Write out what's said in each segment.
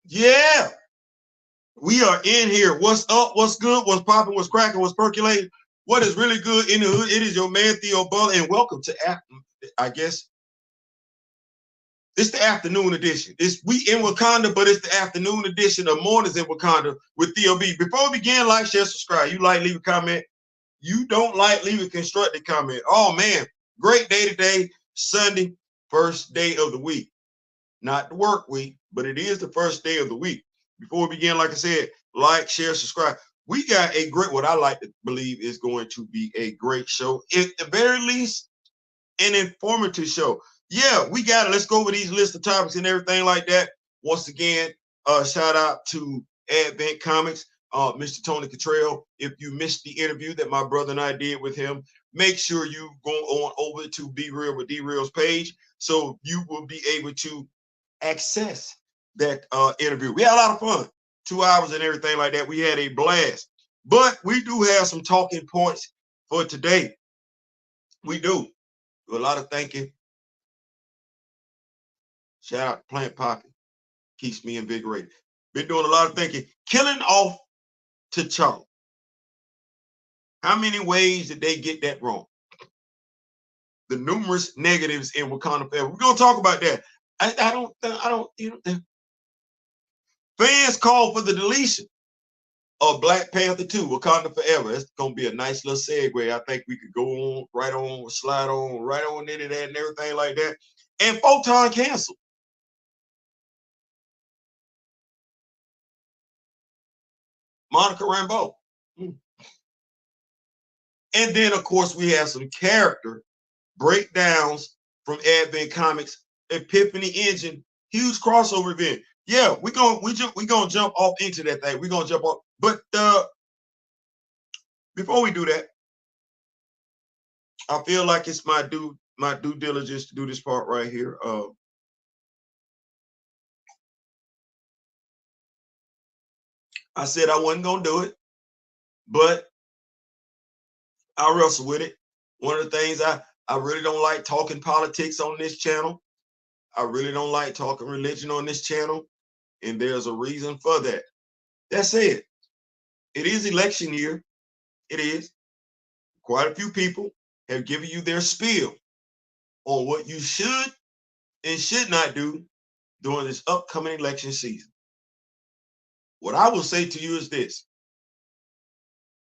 Yeah, we are in here. What's up? What's good? What's popping? What's cracking? What's percolating? What is really good in the hood? It is your man Theo Butler, and welcome to I guess it's the afternoon edition. We in Wakanda, but it's the afternoon edition of Mornings in Wakanda with Theo B. Before we begin, like, share, subscribe. You like, leave a comment. You don't like, leave a constructive comment. Oh man, great day today, Sunday, first day of the week. Not the work week, but it is the first day of the week. Before we begin, like I said, like, share, subscribe. We got a great, what I like to believe is going to be a great show. At the very least, an informative show. Yeah, we got it. Let's go over these list of topics and everything like that. Once again, shout out to Advent Comics, Mr. Tony Cottrell. If you missed the interview that my brother and I did with him, make sure you go on over to Be Real with D-Real's page so you will be able to access that interview. We had a lot of fun, 2 hours and everything like that. We had a blast, but we do have some talking points for today. We do a lot of thinking. Shout out to Plant Poppy, keeps me invigorated. Been doing a lot of thinking. Killing off T'Challa. How many ways did they get that wrong? The numerous negatives in Wakanda Forever. We're gonna talk about that. I don't, you know. Fans call for the deletion of Black Panther 2, Wakanda Forever. It's gonna be a nice little segue. I think we could go on, slide on, right on into that and everything like that. And Photon Cancelled. Monica Rambeau. And then, of course, we have some character breakdowns from Advent Comics, Epiphany Engine, huge crossover event. Yeah, we're gonna jump off into that thing. We're gonna jump off. But before we do that, I feel like it's my due diligence to do this part right here. I said I wasn't gonna do it, but I wrestle with it. One of the things I really don't like talking politics on this channel. I really don't like talking religion on this channel, and there's a reason for that. That's it. It is election year. It is. Quite a few people have given you their spiel on what you should and should not do during this upcoming election season. What I will say to you is this: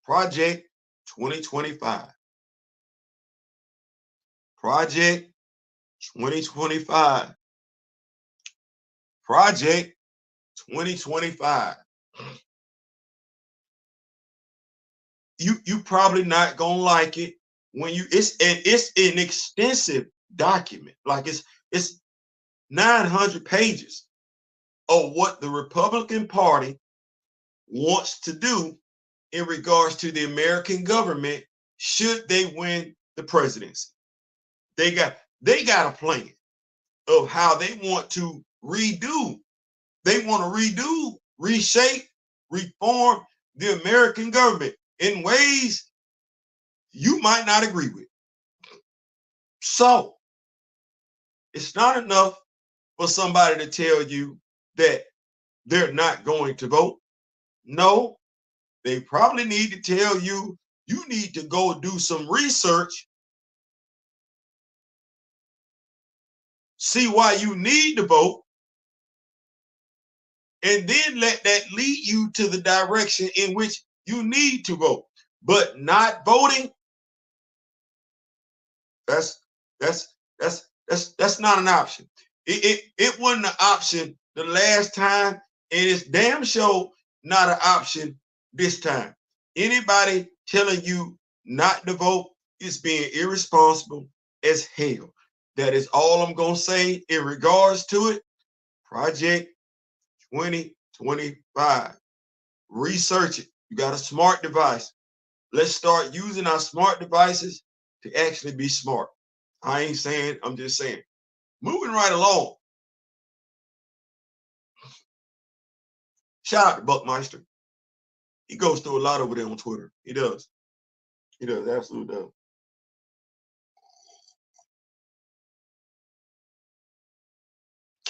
Project 2025. Project 2025. Project 2025. You probably not gonna like it when it's an extensive document. Like it's 900 pages of what the Republican Party wants to do in regards to the American government should they win the presidency. They got a plan of how they want to redo. They want to redo, reshape, reform the American government in ways you might not agree with. So it's not enough for somebody to tell you that they're not going to vote. No, they probably need to tell you you need to go do some research, see why you need to vote, and then let that lead you to the direction in which you need to vote. But not voting, that's not an option. It wasn't an option the last time, and it's damn sure not an option this time. Anybody telling you not to vote is being irresponsible as hell. That is all I'm gonna say in regards to it. Project 2025. Research it. You got a smart device. Let's start using our smart devices to actually be smart. I ain't saying, I'm just saying. Moving right along. Shout out to Buckmeister. He goes through a lot over there on Twitter. He does. He does, absolutely does.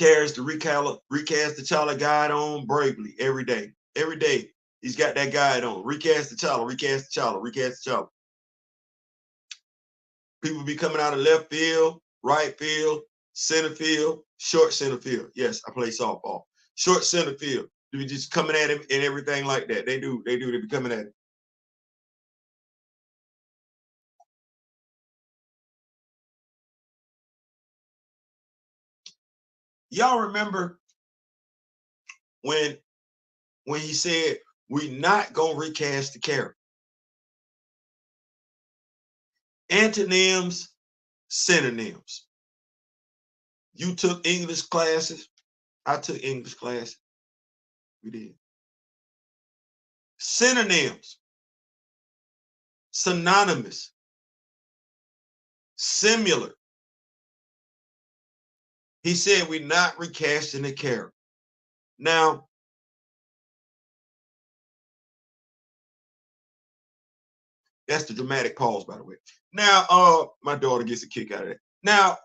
carries the recast the T'Challa guide on bravely every day. Every day he's got that guide on. Recast the T'Challa, recast the T'Challa, recast the T'Challa. People be coming out of left field, right field, center field, short center field. Yes, I play softball. Short center field. They be just coming at him and everything like that. They do. They be coming at him. Y'all remember when he said we not gonna recast the character? Antonyms, synonyms. You took English classes. I took English classes. We did. Synonyms, synonymous, similar. He said we're not recasting the character. Now, that's the dramatic pause, by the way. Now, my daughter gets a kick out of it. Now,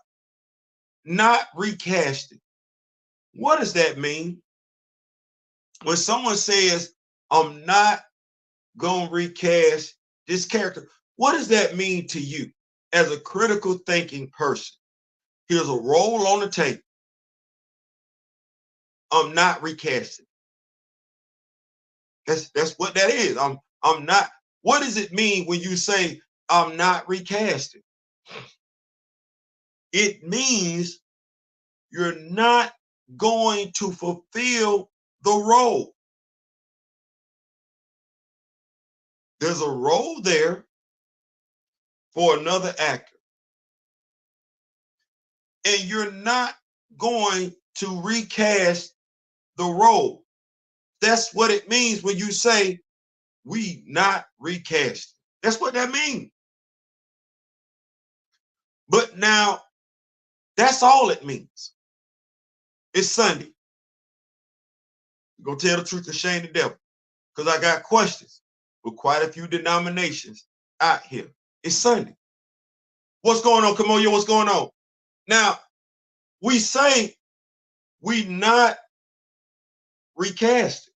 not recasting. What does that mean? When someone says, I'm not going to recast this character, what does that mean to you as a critical thinking person? Here's a role on the table. I'm not recasting. That's what that is. I'm not. What does it mean when you say I'm not recasting? It means you're not going to fulfill the role. There's a role there for another actor. And you're not going to recast the role. That's what it means when you say we not recast. That's what that means. But now, that's all it means. It's Sunday. Go tell the truth and shame the devil. Because I got questions with quite a few denominations out here. It's Sunday. What's going on? Come on, yo, what's going on? Now, we say we not recast.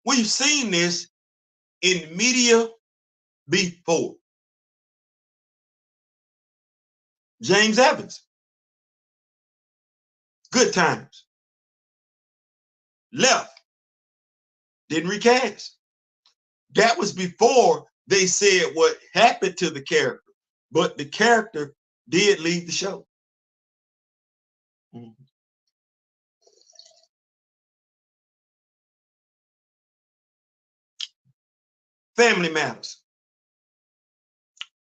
We've seen this in media before. James Evans. Good times. Left. Didn't recast. That was before they said what happened to the character. But the character did leave the show. Mm-hmm. Family Matters.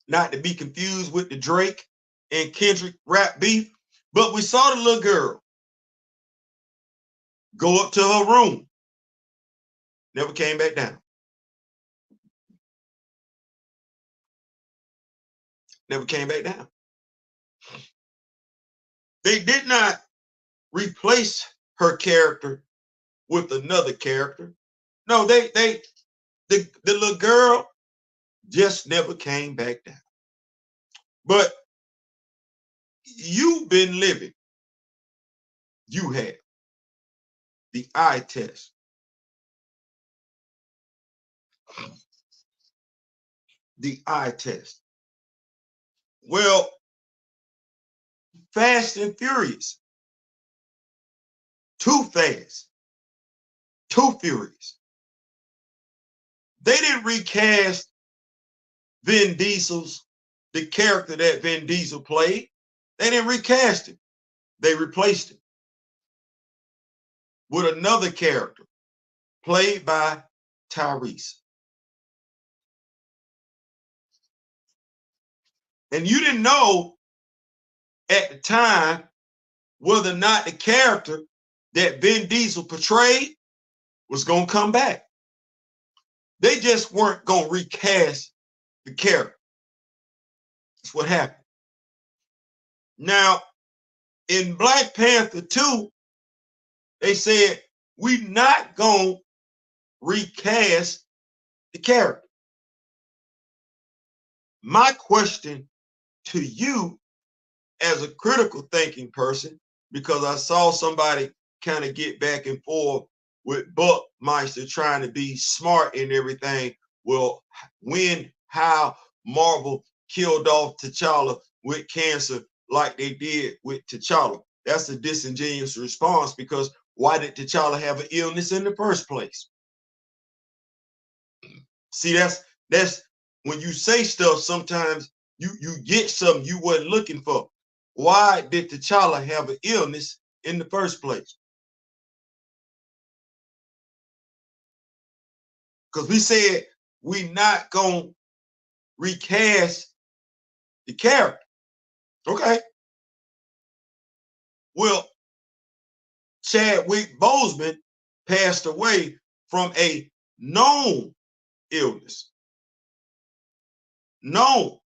Not to be confused with the Drake and Kendrick rap beef, but we saw the little girl go up to her room. Never came back down. Never came back down. They did not replace her character with another character. No, the little girl just never came back down. But you've been living. You have the eye test. The eye test. Well, Fast and Furious. Too fast. Too furious. They didn't recast Vin Diesel's, the character that Vin Diesel played. They didn't recast him. They replaced him with another character played by Tyrese. And you didn't know at the time whether or not the character that Vin Diesel portrayed was going to come back. They just weren't going to recast the character. That's what happened. Now, in Black Panther 2, they said, we're not going to recast the character. My question to you as a critical thinking person, because I saw somebody kind of get back and forth with Buckmeister trying to be smart and everything. Well, when, how Marvel killed off T'Challa with cancer like they did with T'Challa. That's a disingenuous response, because why did T'Challa have an illness in the first place? See, that's when you say stuff, sometimes you get something you weren't looking for. Why did T'Challa have an illness in the first place? Because we said we not gonna recast the character. Okay. Well, Chadwick Boseman passed away from a known illness. Known.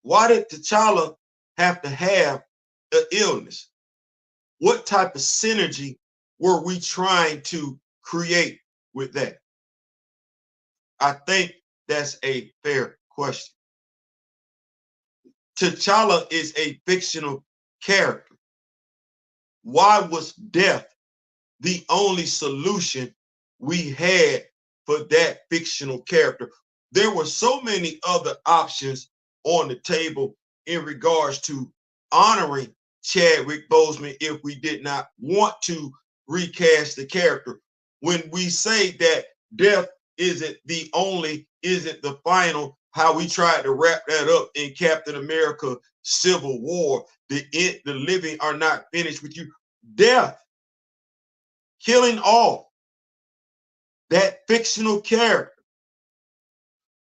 Why did T'Challa have to have an illness? What type of synergy were we trying to create with that? I think that's a fair question. T'Challa is a fictional character. Why was death the only solution we had for that fictional character? There were so many other options on the table in regards to honoring Chadwick Boseman if we did not want to recast the character. When we say that death isn't the final, how we tried to wrap that up in Captain America Civil War, the living are not finished with you. Death, killing off that fictional character,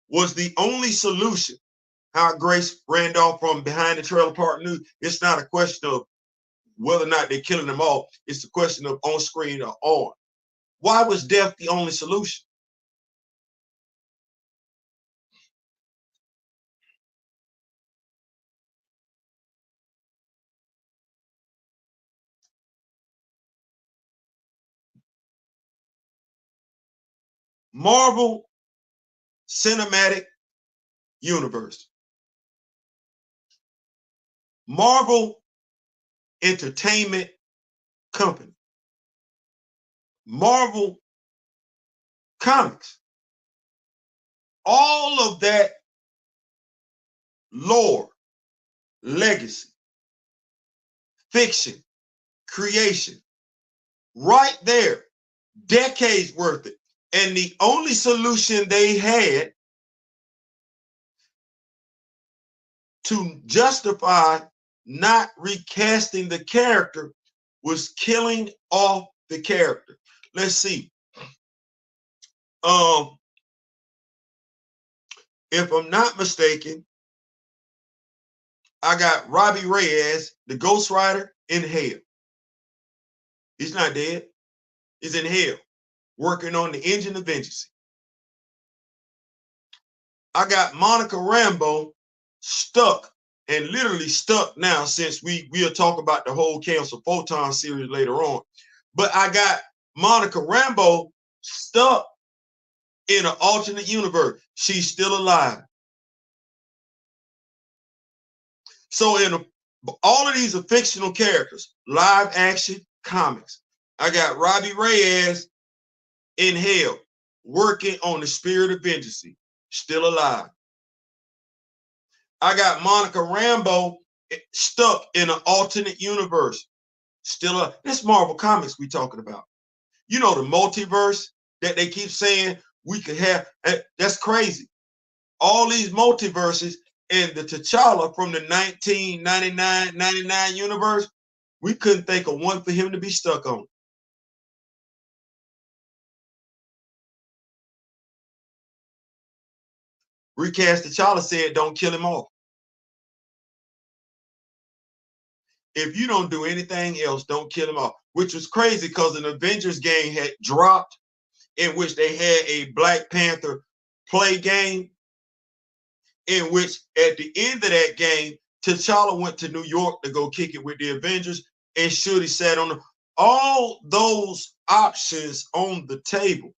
was the only solution. How Grace Randolph from Behind the Trailer Park News, it's not a question of whether or not they're killing them all. It's a question of on screen or on. Why was death the only solution? Marvel Cinematic Universe. Marvel Entertainment Company. Marvel Comics. All of that lore, legacy, fiction, creation, right there, decades worth it. And the only solution they had to justify not recasting the character was killing off the character. Let's see. If I'm not mistaken, I got Robbie Reyes, the Ghost Rider, in hell. He's not dead. He's in hell, working on the engine of vengeance. I got Monica Rambeau stuck, and literally stuck now, since we'll talk about the whole Cancel Photon series later on. But I got Monica Rambeau stuck in an alternate universe. She's still alive. So all of these are fictional characters, live action comics. I got Robbie Reyes in hell, working on the spirit of vengeance, still alive. I got Monica Rambeau stuck in an alternate universe, still alive. This Marvel Comics we talking about. You know, the multiverse that they keep saying we could have. That's crazy. All these multiverses, and the T'Challa from the 1999 universe, we couldn't think of one for him to be stuck on. Recast T'Challa said, don't kill him off. If you don't do anything else, don't kill him off. Which was crazy, because an Avengers game had dropped in which they had a Black Panther play game, in which at the end of that game, T'Challa went to New York to go kick it with the Avengers, and Shuri sat on all those options on the table.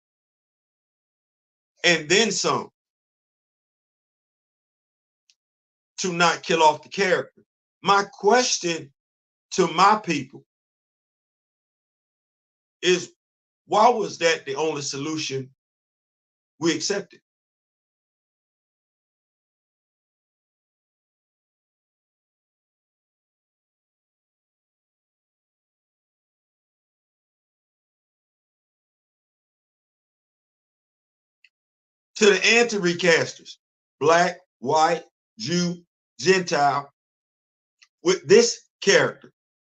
and then some to not kill off the character. My question to my people is, why was that the only solution we accepted? To the anti-recasters, black, white, Jew, Gentile, with this character,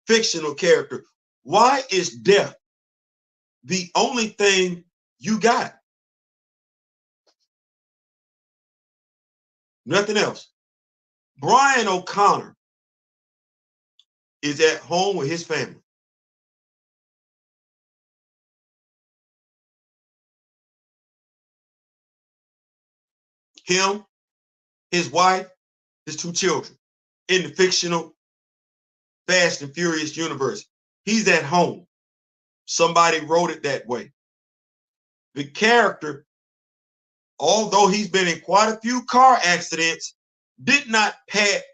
fictional character, why is death the only thing you got? Nothing else. Brian O'Connor is at home with his family. Him, his wife, his 2 children in the fictional Fast and Furious universe. He's at home. Somebody wrote it that way. The character, although he's been in quite a few car accidents, did not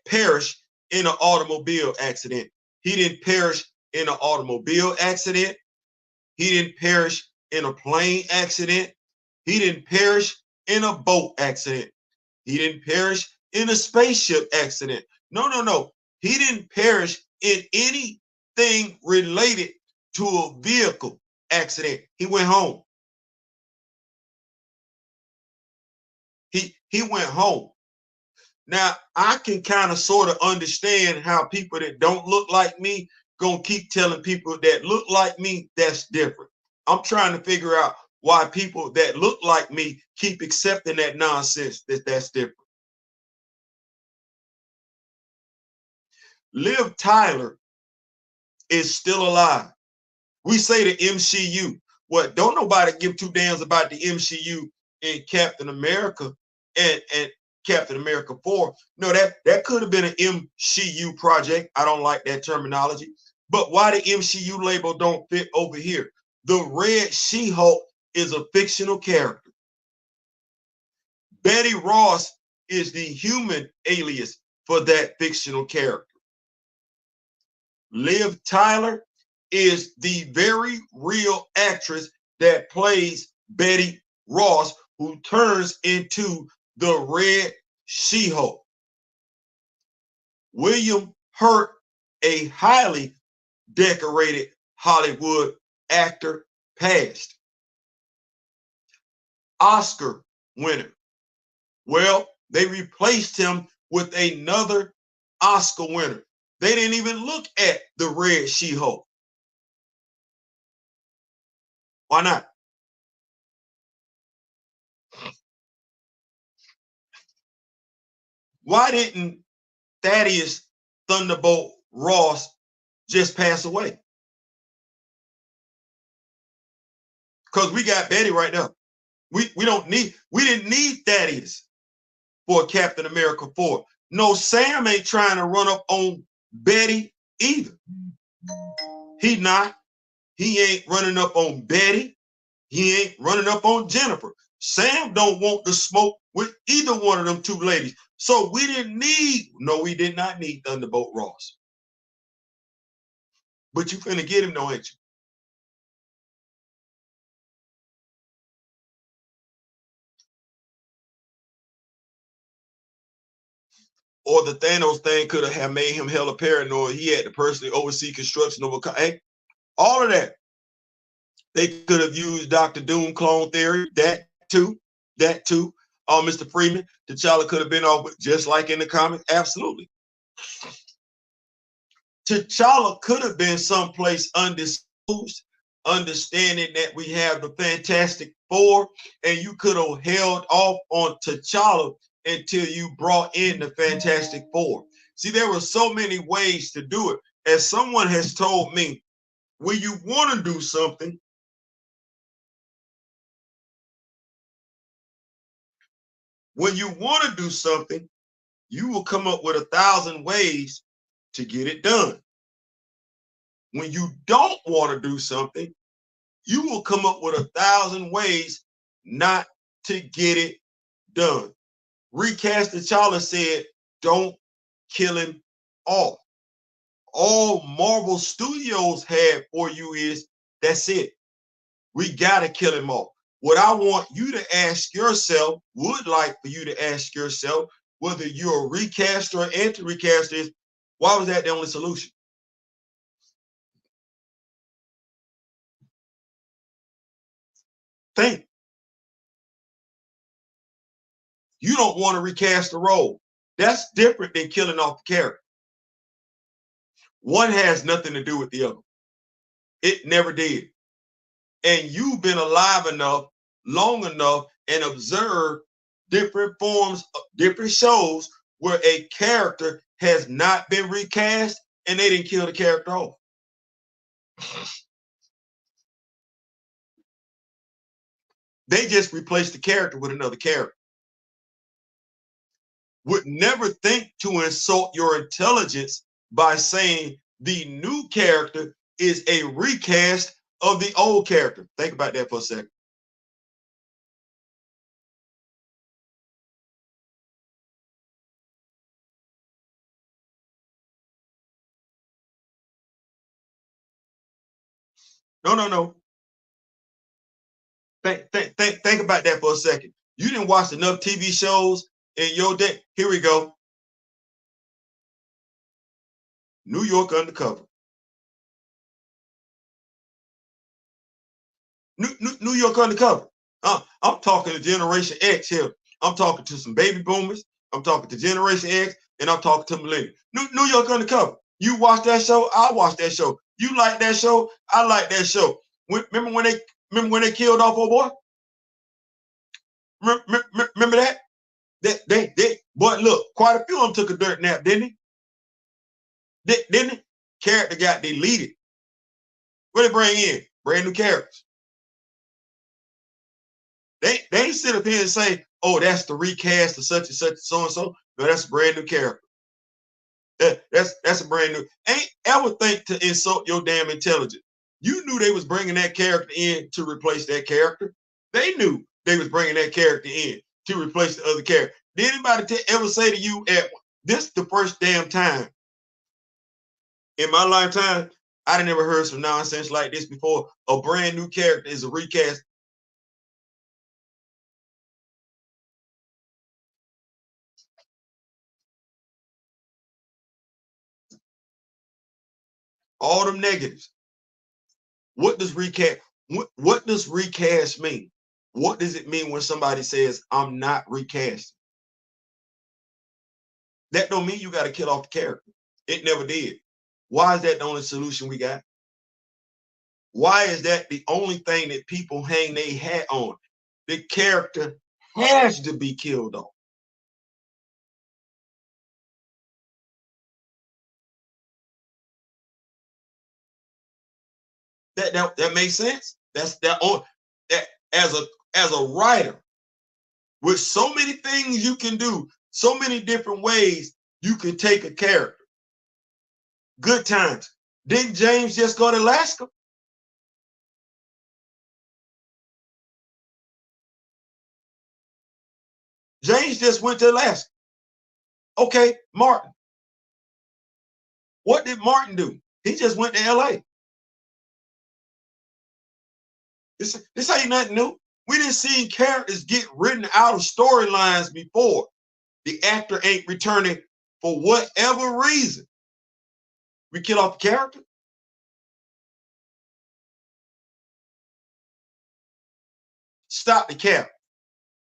perish in an automobile accident. He didn't perish in an automobile accident. He didn't perish in a plane accident. He didn't perish in a boat accident. He didn't perish in a spaceship accident. No. He didn't perish in anything related to a vehicle accident. He went home. He went home. Now, I can kind of sort of understand how people that don't look like me gonna keep telling people that look like me that's different. I'm trying to figure out why people that look like me keep accepting that nonsense that's different. Liv Tyler is still alive. We say the MCU. What? Don't nobody give 2 damns about the MCU in Captain America and Captain America 4. No, that could have been an MCU project. I don't like that terminology. But why the MCU label don't fit over here? The Red She-Hulk is a fictional character. Betty Ross is the human alias for that fictional character. Liv Tyler is the very real actress that plays Betty Ross, who turns into the Red She-Hulk. William Hurt, a highly decorated Hollywood actor, passed. Oscar winner. Well, they replaced him with another Oscar winner. They didn't even look at the Red She-Hulk. Why not? Why didn't Thaddeus Thunderbolt Ross just pass away? Because we got Betty right now. We didn't need Thaddeus for Captain America 4. No, Sam ain't trying to run up on Betty either. He not. He ain't running up on Betty. He ain't running up on Jennifer. Sam don't want to smoke with either one of them 2 ladies. So we did not need Thunderbolt Ross. But you finna get him though, ain't you? Or the Thanos thing could have made him hella paranoid. He had to personally oversee construction of a... Hey, all of that. They could have used Dr. Doom clone theory. That too. Mr. Freeman, T'Challa could have been off just like in the comics. Absolutely. T'Challa could have been someplace undisclosed, understanding that we have the Fantastic Four, and you could have held off on T'Challa until you brought in the Fantastic Four. See, there were so many ways to do it. As someone has told me, when you want to do something, you will come up with 1,000 ways to get it done. When you don't want to do something, you will come up with 1,000 ways not to get it done. Recast T'Challa said, don't kill him off. All Marvel Studios had for you is, that's it. We got to kill him off. What I want you to ask yourself, would like for you to ask yourself, whether you're a recaster or anti-recaster, is, why was that the only solution? Think. You don't want to recast the role. That's different than killing off the character. One has nothing to do with the other. It never did. And you've been alive enough, long enough, and observed different forms, different shows where a character has not been recast and they didn't kill the character off. They just replaced the character with another character. Would never think to insult your intelligence by saying the new character is a recast of the old character. Think about that for a second. No. Think about that for a second. You didn't watch enough TV shows in your day. Here we go. New York Undercover. New York Undercover. I'm talking to Generation X here. I'm talking to some baby boomers. I'm talking to Generation X, and I'm talking to millennials. New York Undercover. You watch that show? I watch that show. You like that show? I like that show. Remember when they killed off old boy? Remember that? They boy, look, quite a few of them took a dirt nap, didn't he? Didn't he? Character got deleted. What they bring in? Brand new characters. They ain't sit up here and say, oh, that's the recast of such and such and so and so. No, that's a brand new character. That's a brand new. Ain't ever think to insult your damn intelligence. You knew they was bringing that character in to replace that character. They knew they was bringing that character in to replace the other character. Did anybody ever say to you, at this the first damn time in my lifetime, I never heard some nonsense like this before. A brand new character is a recast. All them negatives. What does recast? What does recast mean? What does it mean when somebody says I'm not recasting? That don't mean you got to kill off the character. It never did. Why is that the only solution we got? Why is that the only thing that people hang their hat on? The character has to be killed off. That makes sense. That's that on that as a writer, with so many things you can do, so many different ways you can take a character. Good times. Didn't James just go to Alaska? James just went to Alaska. Okay, Martin. What did Martin do? He just went to LA. This ain't nothing new. We didn't see characters get written out of storylines before. The actor ain't returning for whatever reason. We kill off the character. Stop the cap.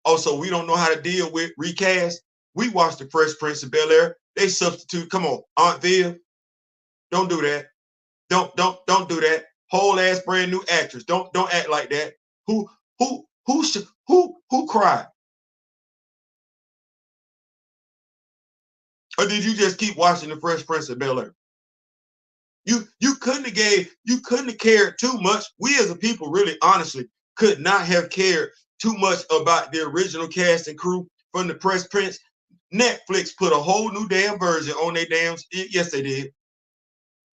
Oh, so we don't know how to deal with recast. We watched the Fresh Prince of Bel-Air. They substitute. Come on, Aunt Theo. Don't do that. Don't do that. Whole ass brand new actress. Don't act like that. Who cried? Or did you just keep watching the Fresh Prince of Bel-Air? You couldn't have cared too much. We as a people really honestly could not have cared too much about the original cast and crew from the Fresh Prince. Netflix put a whole new damn version on their damn. Yes, they did.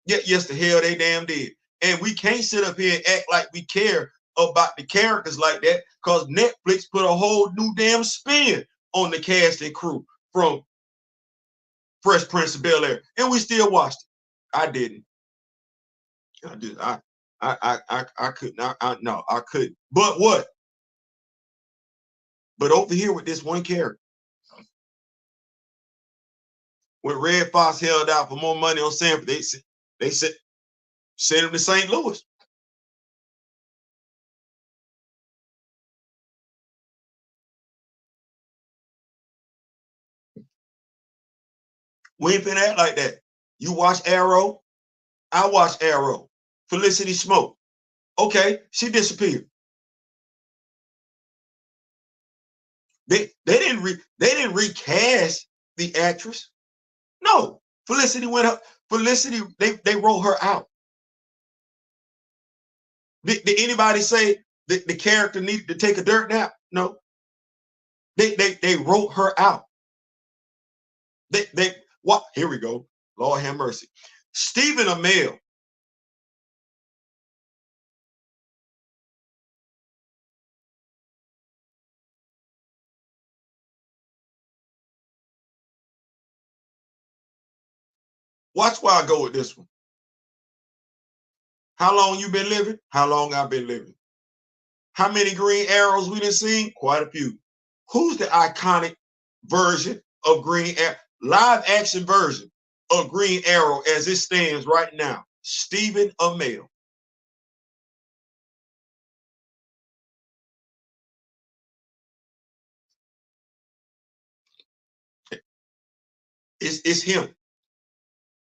Yes, the hell they damn did. And we can't sit up here and act like we care about the characters like that because Netflix put a whole new damn spin on the cast and crew from Fresh Prince of Bel-Air, and we still watched it. I didn't. I did. I couldn't. No, I couldn't. But what? But over here with this one character, when Red Fox held out for more money on Sanford, they said send him to St. Louis. We ain't finna act like that. You watch Arrow, I watch Arrow. Felicity Smoke. Okay, she disappeared. They didn't recast the actress. No, Felicity went up. Felicity, they wrote her out. Did anybody say that the character needed to take a dirt nap? No. They wrote her out. They what? Here we go. Lord have mercy. Stephen Amell. Watch where I go with this one. How long you been living? How long I've been living? How many Green Arrows we done seen? Quite a few. Who's the iconic version of Green Arrow? Live action version of Green Arrow as it stands right now? Stephen Amell. It's him.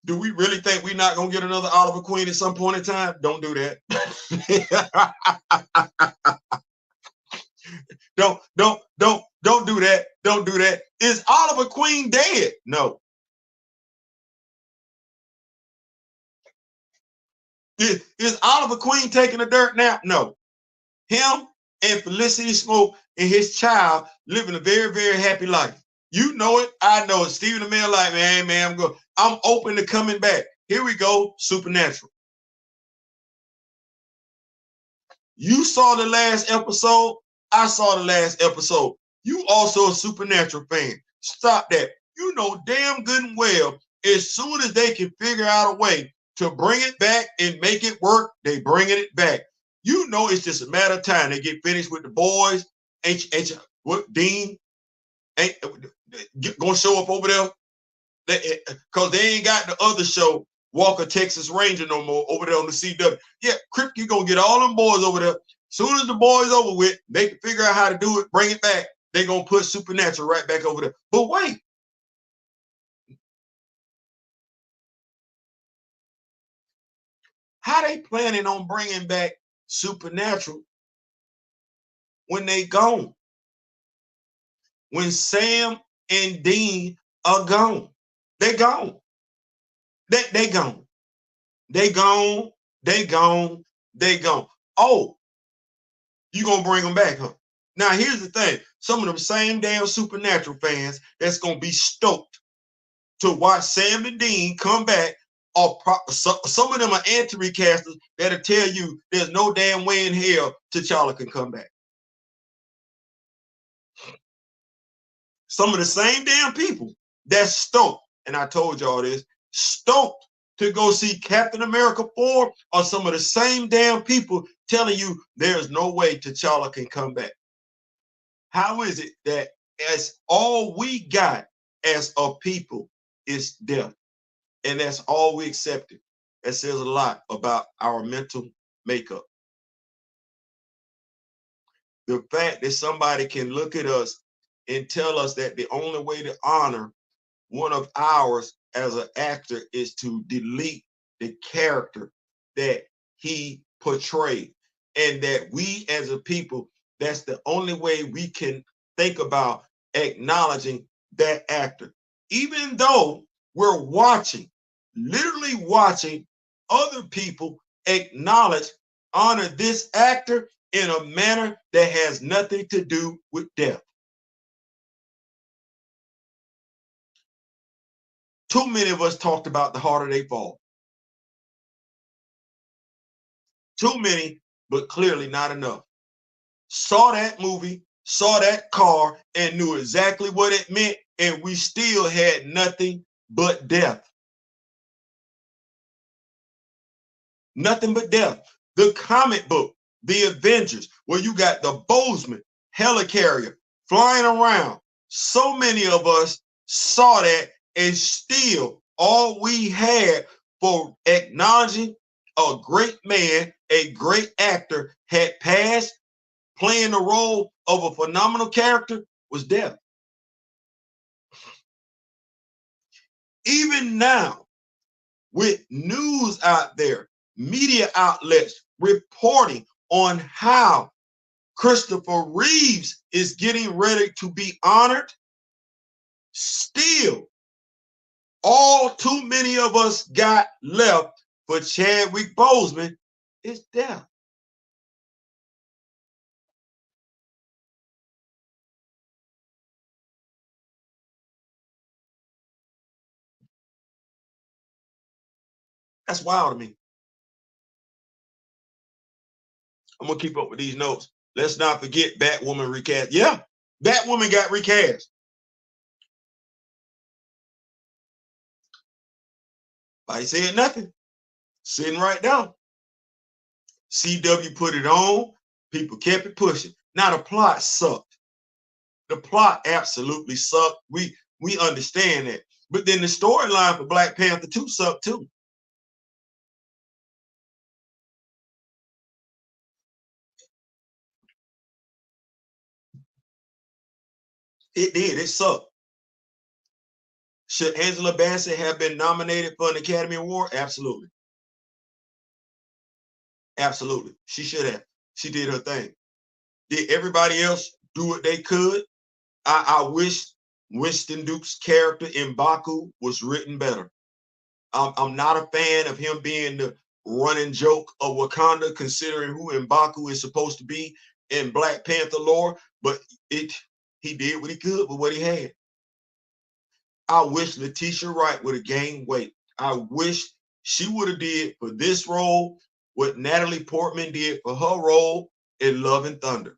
Do we really think we're not gonna get another Oliver Queen at some point in time? Don't do that. don't do that. Don't do that. Is Oliver Queen dead? No. Is Oliver Queen taking a dirt nap? No. Him and Felicity Smoke and his child living a very, very happy life. You know it. I know it. Stephen Amell like, man, I'm open to coming back. Here we go. Supernatural. You saw the last episode. I saw the last episode. You also a Supernatural fan. Stop that. You know damn good and well, as soon as they can figure out a way to bring it back and make it work, they bringing it back. You know it's just a matter of time. They get finished with the boys. What Dean ain't gonna show up over there? Because they ain't got the other show, Walker Texas Ranger, no more over there on the CW. Yeah, Kripke gonna get all them boys over there. Soon as the boys over with, they can figure out how to do it, bring it back. They gonna put Supernatural right back over there. But wait, how they planning on bringing back Supernatural when they gone? When Sam and Dean are gone, they gone. They gone. They gone. They gone. They gone. Oh, you gonna bring them back, huh? Now here's the thing: some of them same damn Supernatural fans that's gonna be stoked to watch Sam and Dean come back. Or some of them are anti-recasters that'll tell you there's no damn way in hell T'Challa can come back. Some of the same damn people that's stoked, and I told y'all this, stoked to go see Captain America 4 are some of the same damn people telling you there's no way T'Challa can come back. How is it that as all we got as a people is death, and that's all we accepted? That says a lot about our mental makeup. The fact that somebody can look at us and tell us that the only way to honor one of ours as an actor is to delete the character that he portrayed, and that we as a people, that's the only way we can think about acknowledging that actor, even though we're watching, literally watching other people acknowledge, honor this actor in a manner that has nothing to do with death. Too many of us talked about the harder they fall. Too many but clearly not enough. Saw that movie, saw that car, and knew exactly what it meant, and we still had nothing but death. Nothing but death. The comic book, The Avengers, where you got the Bozeman helicarrier flying around. So many of us saw that, and still all we had for acknowledging a great man, a great actor had passed, playing the role of a phenomenal character, was death. Even now, with news out there, media outlets reporting on how Christopher Reeves is getting ready to be honored, still, all too many of us got left for Chadwick Boseman is death. That's wild to me. I'm gonna keep up with these notes. Let's not forget Batwoman recast. Yeah, Batwoman got recast. I said nothing. Sitting right there. CW put it on. People kept it pushing. Now the plot sucked. The plot absolutely sucked. We understand that. But then the storyline for Black Panther 2 sucked too. It did. It sucked. Should Angela Bassett have been nominated for an Academy Award? Absolutely. Absolutely. She should have. She did her thing. Did everybody else do what they could? I wish Winston Duke's character in Baku was written better. I'm not a fan of him being the running joke of Wakanda, considering who M'Baku is supposed to be in Black Panther lore, but he did what he could with what he had. I wish Letitia Wright would have gained weight. I wish she would have did for this role what Natalie Portman did for her role in Love and Thunder.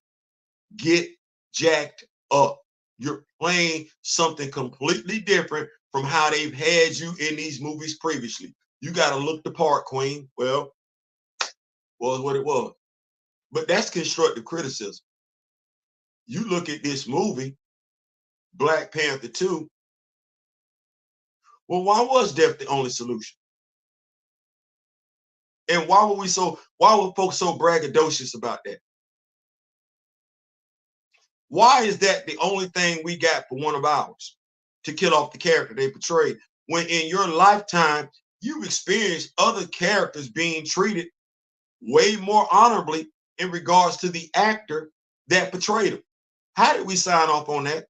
Get jacked up. You're playing something completely different from how they've had you in these movies previously. You got to look the part, Queen. Well, was what it was. But that's constructive criticism. You look at this movie, Black Panther 2. Well, why was death the only solution? And why were folks so braggadocious about that? Why is that the only thing we got for one of ours to kill off the character they portrayed? When in your lifetime, you've experienced other characters being treated way more honorably in regards to the actor that portrayed them. How did we sign off on that?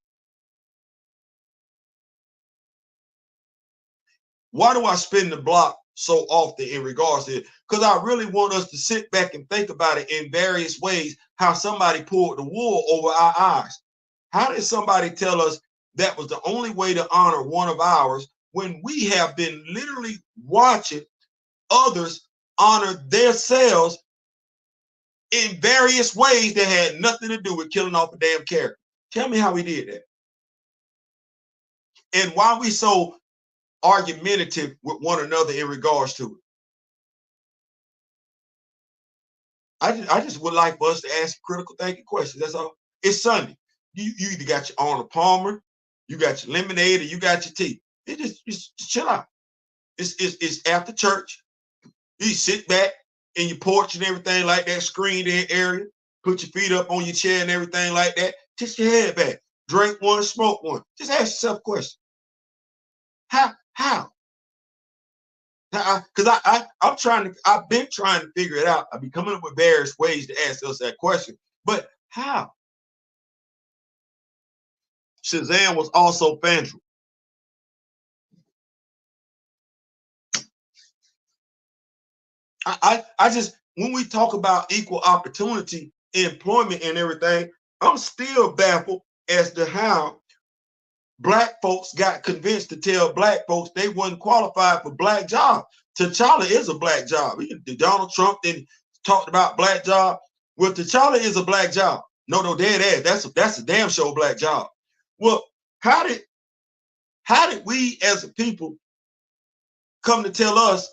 Why do I spin the block so often in regards to it? Because I really want us to sit back and think about it in various ways, how somebody pulled the wool over our eyes. How did somebody tell us that was the only way to honor one of ours when we have been literally watching others honor themselves in various ways that had nothing to do with killing off a damn character? Tell me how we did that. And why we so argumentative with one another in regards to it. I just would like for us to ask critical thinking questions. That's all. It's Sunday. You either got your Arnold Palmer, you got your lemonade, or you got your tea. It just chill out. It's after church. You sit back in your porch and everything like that, screened in area. Put your feet up on your chair and everything like that. Just your head back. Drink one, smoke one. Just ask yourself a question. How? Because I've been trying to figure it out. I've been coming up with various ways to ask us that question. But how? Shazam was also Fandral. I just, when we talk about equal opportunity, employment, and everything, I'm still baffled as to how Black folks got convinced to tell Black folks they wasn't qualified for Black jobs. T'Challa is a Black job. Donald Trump then talked about black job. Well, T'Challa is a black job. No, dead ass. That's a damn sure black job. Well, how did we as a people come to tell us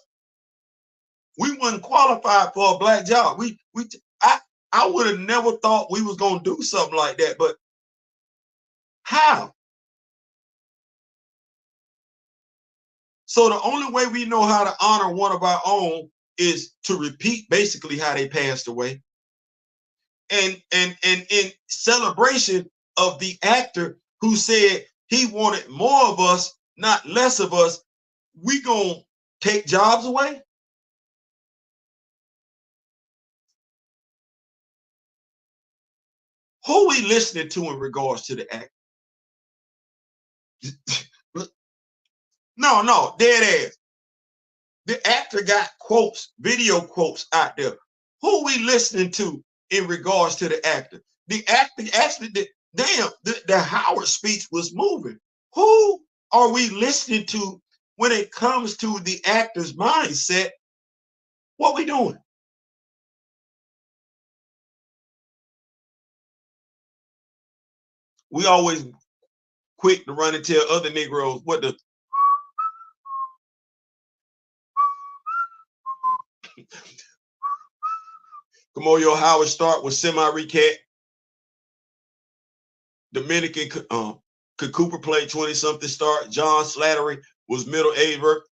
we wasn't qualified for a black job? I would have never thought we was gonna do something like that, but how? So the only way we know how to honor one of our own is to repeat basically how they passed away. And in celebration of the actor who said he wanted more of us, not less of us, we gonna take jobs away? Who we listening to in regards to the actor? No, dead ass. The actor got quotes, video quotes out there. Who we listening to in regards to the actor? The actor actually, the Howard speech was moving. Who are we listening to when it comes to the actor's mindset? What we doing? We always quick to run and tell other Negroes what the Kamoyo Howard start with semi-recap. Dominican could Cooper play 20-something start. John Slattery was middle-aged work.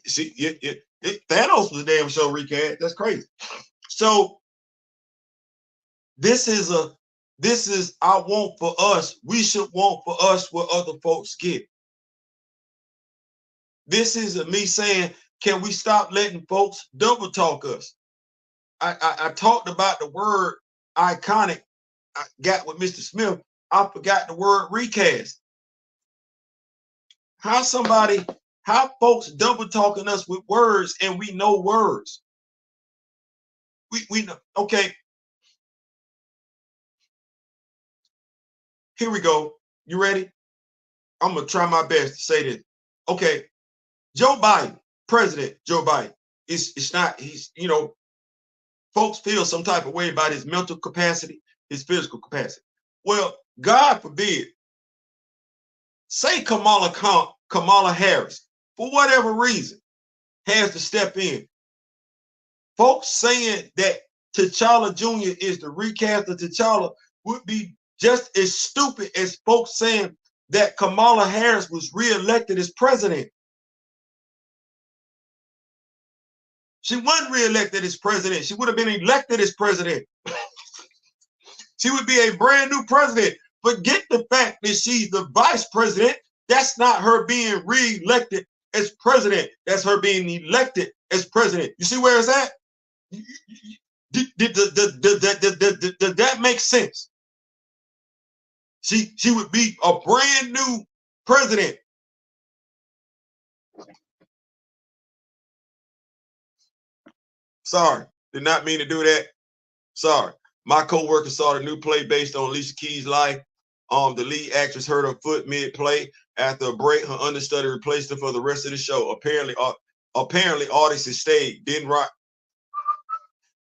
See, Thanos was a damn show recap. That's crazy. So this is I want for us. We should want for us what other folks get. This is me saying, can we stop letting folks double talk us? I talked about the word iconic. I got with Mr. Smith. I forgot the word recast. How folks double talking us with words and we know words. We know. Okay. Here we go. You ready? I'm gonna try my best to say this. Okay. Joe Biden, President Joe Biden, it's not, he's, folks feel some type of way about his mental capacity, his physical capacity. Well, God forbid, say Kamala Harris, for whatever reason, has to step in. Folks saying that T'Challa Jr. is the recast of T'Challa would be just as stupid as folks saying that Kamala Harris was reelected as president. She wasn't reelected as president. She would have been elected as president. She would be a brand new president. Forget the fact that she's the vice president. That's not her being reelected as president. That's her being elected as president. You see where it's at? Does that make sense? She would be a brand new president. Sorry, did not mean to do that. Sorry. My co-worker saw the new play based on Alicia Keys' life. The lead actress hurt her foot mid-play. After a break, her understudy replaced her for the rest of the show. Apparently, artists stayed. Didn't rock.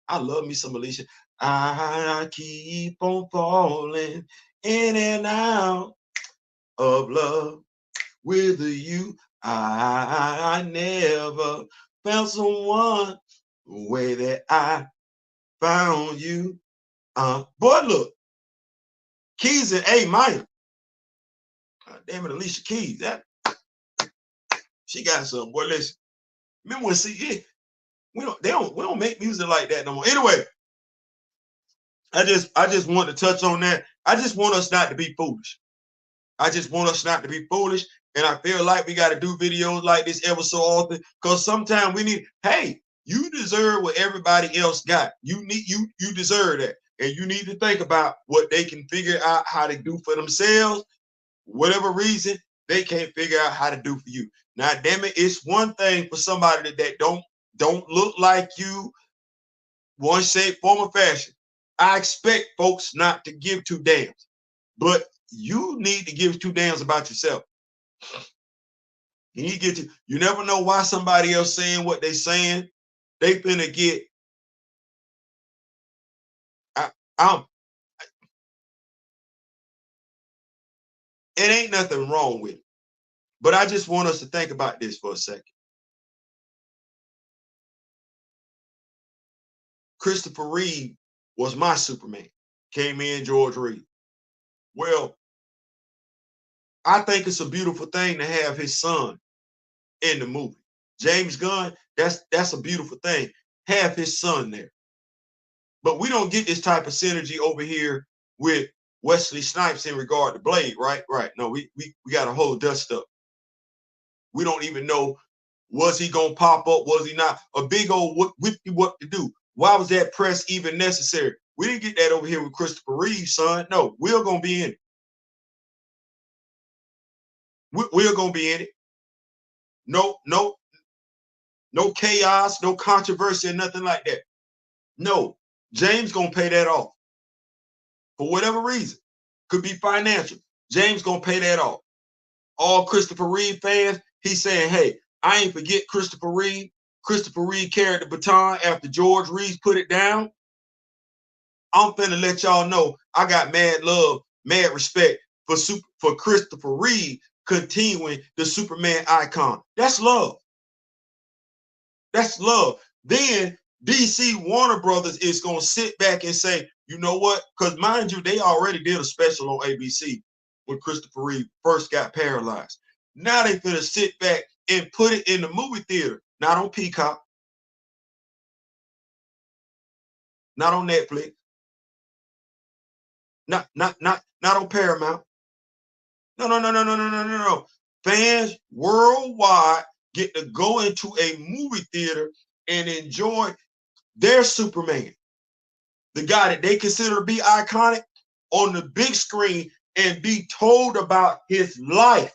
I love me some Alicia. I keep on falling in and out of love with you. I never found someone the way that I found you. Boy, look, Keys in A minor. Damn it, Alicia Keys. She got some. Boy, listen. Remember when we don't make music like that no more. Anyway, I just want to touch on that. I just want us not to be foolish. I just want us not to be foolish. And I feel like we got to do videos like this ever so often, because sometimes we need, hey, you deserve what everybody else got. You deserve that. And you need to think about what they can figure out how to do for themselves. Whatever reason, they can't figure out how to do for you. Now, damn it, it's one thing for somebody that don't look like you, one shape, form, or fashion. I expect folks not to give two damns, but you need to give two damns about yourself. You get to, you never know why somebody else saying what they saying. They finna get. I'm. It ain't nothing wrong with it, but I just want us to think about this for a second. Christopher Reeve was my Superman. Came in George Reed. Well, I think it's a beautiful thing to have his son in the movie. James Gunn, that's a beautiful thing. Have his son there. But we don't get this type of synergy over here with Wesley Snipes in regard to Blade, right? Right. No, we got a whole dust up. We don't even know, was he gonna pop up? Was he not? A big old what to do? Why was that press even necessary? We didn't get that over here with Christopher Reeve, son. No, we're gonna be in it. We're gonna be in it. No chaos, no controversy, or nothing like that. No, James gonna pay that off for whatever reason. Could be financial. James gonna pay that off. All Christopher Reeve fans, he's saying, hey, I ain't forget Christopher Reeve. Christopher Reeve carried the baton after George Reeves put it down. I'm finna let y'all know I got mad love, mad respect for Christopher Reeve continuing the Superman icon. That's love. That's love. Then DC Warner Brothers is going to sit back and say, you know what? Because mind you, they already did a special on ABC when Christopher Reeve first got paralyzed. Now they finna sit back and put it in the movie theater, not on Peacock, not on Netflix, not on Paramount. No. Fans worldwide get to go into a movie theater and enjoy their Superman, the guy that they consider to be iconic, on the big screen and be told about his life,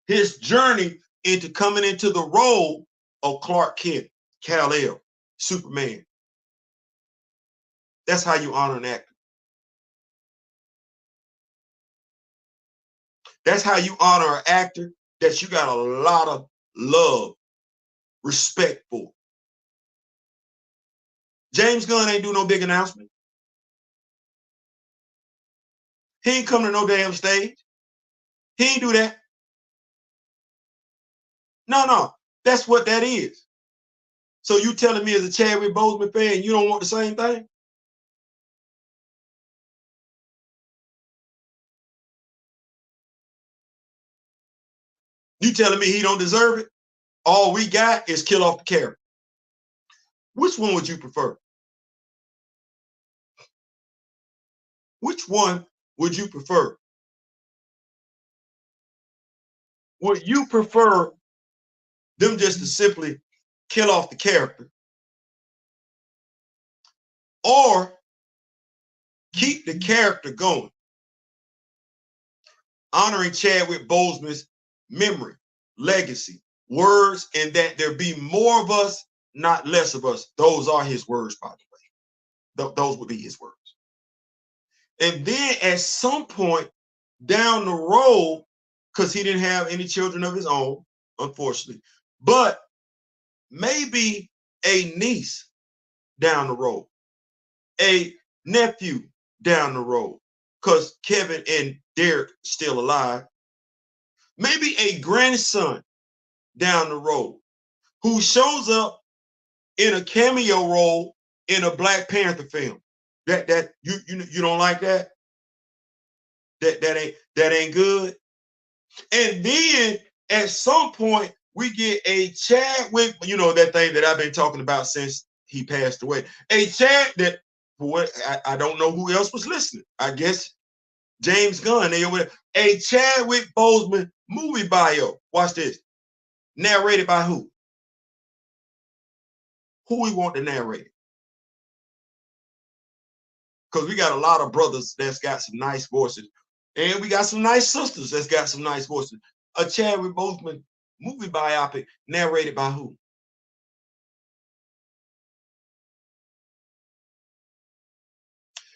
his journey into coming into the role of Clark Kent, Kal-El, Superman. That's how you honor an actor. That's how you honor an actor that you got a lot of love, respect for. James Gunn ain't do no big announcement. He ain't come to no damn stage. He ain't do that. No. That's what that is. So you telling me as a Chadwick Boseman fan, you don't want the same thing? You telling me he don't deserve it? All we got is kill off the character. Which one would you prefer? Which one would you prefer? Would you prefer them just to simply kill off the character, or keep the character going, honoring Chadwick Boseman's memory, legacy, words, and that there be more of us, not less of us? Those are his words, by the way. Those would be his words. And then at some point down the road, because he didn't have any children of his own, unfortunately, but maybe a niece down the road, a nephew down the road, because Kevin and Derek still alive, maybe a grandson down the road who shows up in a cameo role in a Black Panther film. That you don't like that? That ain't good. And then at some point we get a Chadwick, that thing that I've been talking about since he passed away. A Chad that, what, I don't know who else was listening. I guess James Gunn. A Chadwick Boseman movie bio. Watch this. Narrated by who? Who we want to narrate it? Because we got a lot of brothers that's got some nice voices. And we got some nice sisters that's got some nice voices. A Chadwick Boseman movie biopic narrated by who?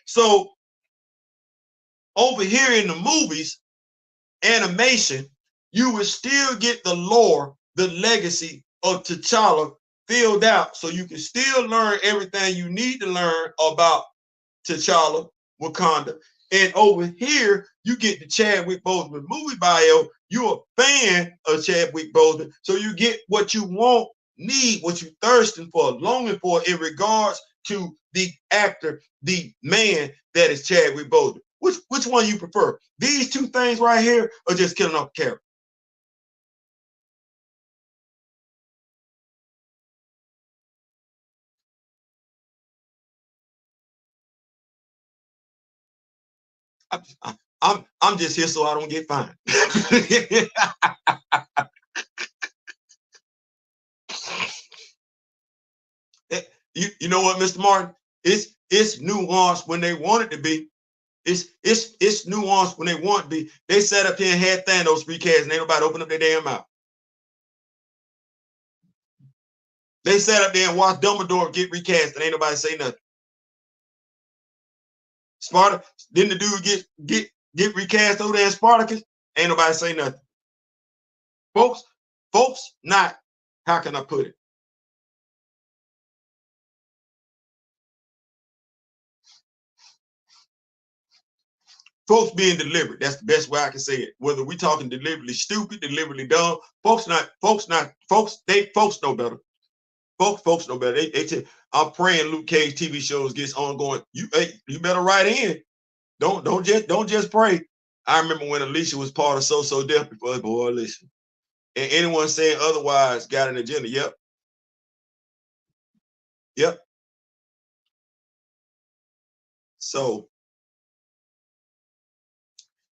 So over here in the movies, animation, you would still get the lore, the legacy of T'Challa filled out, so you can still learn everything you need to learn about T'Challa, Wakanda. And over here, you get the Chadwick Boseman movie bio. You're a fan of Chadwick Boseman, so you get what you want, need, what you're thirsting for, longing for in regards to the actor, the man that is Chadwick Boseman. Which one you prefer? These two things right here, or just killing off the character? I'm just here so I don't get fined. You know what, Mr. Martin? It's nuanced when they want it to be. It's nuanced when they want to be. They sat up here and had Thanos recast, and ain't nobody open up their damn mouth. They sat up there and watched Dumbledore get recast, and ain't nobody say nothing. Sparta, didn't the dude get recast over there in Spartacus? Ain't nobody say nothing. Folks, not, how can I put it? Folks being deliberate. That's the best way I can say it. Whether we talking deliberately stupid, deliberately dumb, folks know better. Folks know better. I'm praying Luke Cage TV shows gets ongoing. You better write in. Don't just pray. I remember when Alicia was part of So Death before, boy, listen. And anyone saying otherwise got an agenda. Yep. So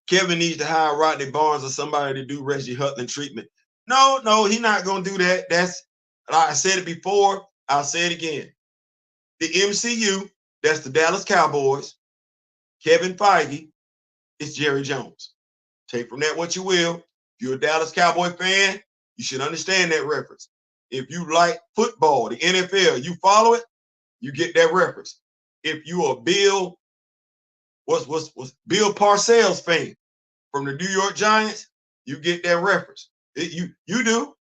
Kevin needs to hire Rodney Barnes or somebody to do Reggie Hutland treatment. No, he's not gonna do that. That's, like I said it before, I'll say it again. The MCU, that's the Dallas Cowboys. Kevin Feige is Jerry Jones. Take from that what you will. If you're a Dallas Cowboy fan, you should understand that reference. If you like football, the NFL, you follow it, you get that reference. If you are Bill Parcells fan from the New York Giants, you get that reference. You do.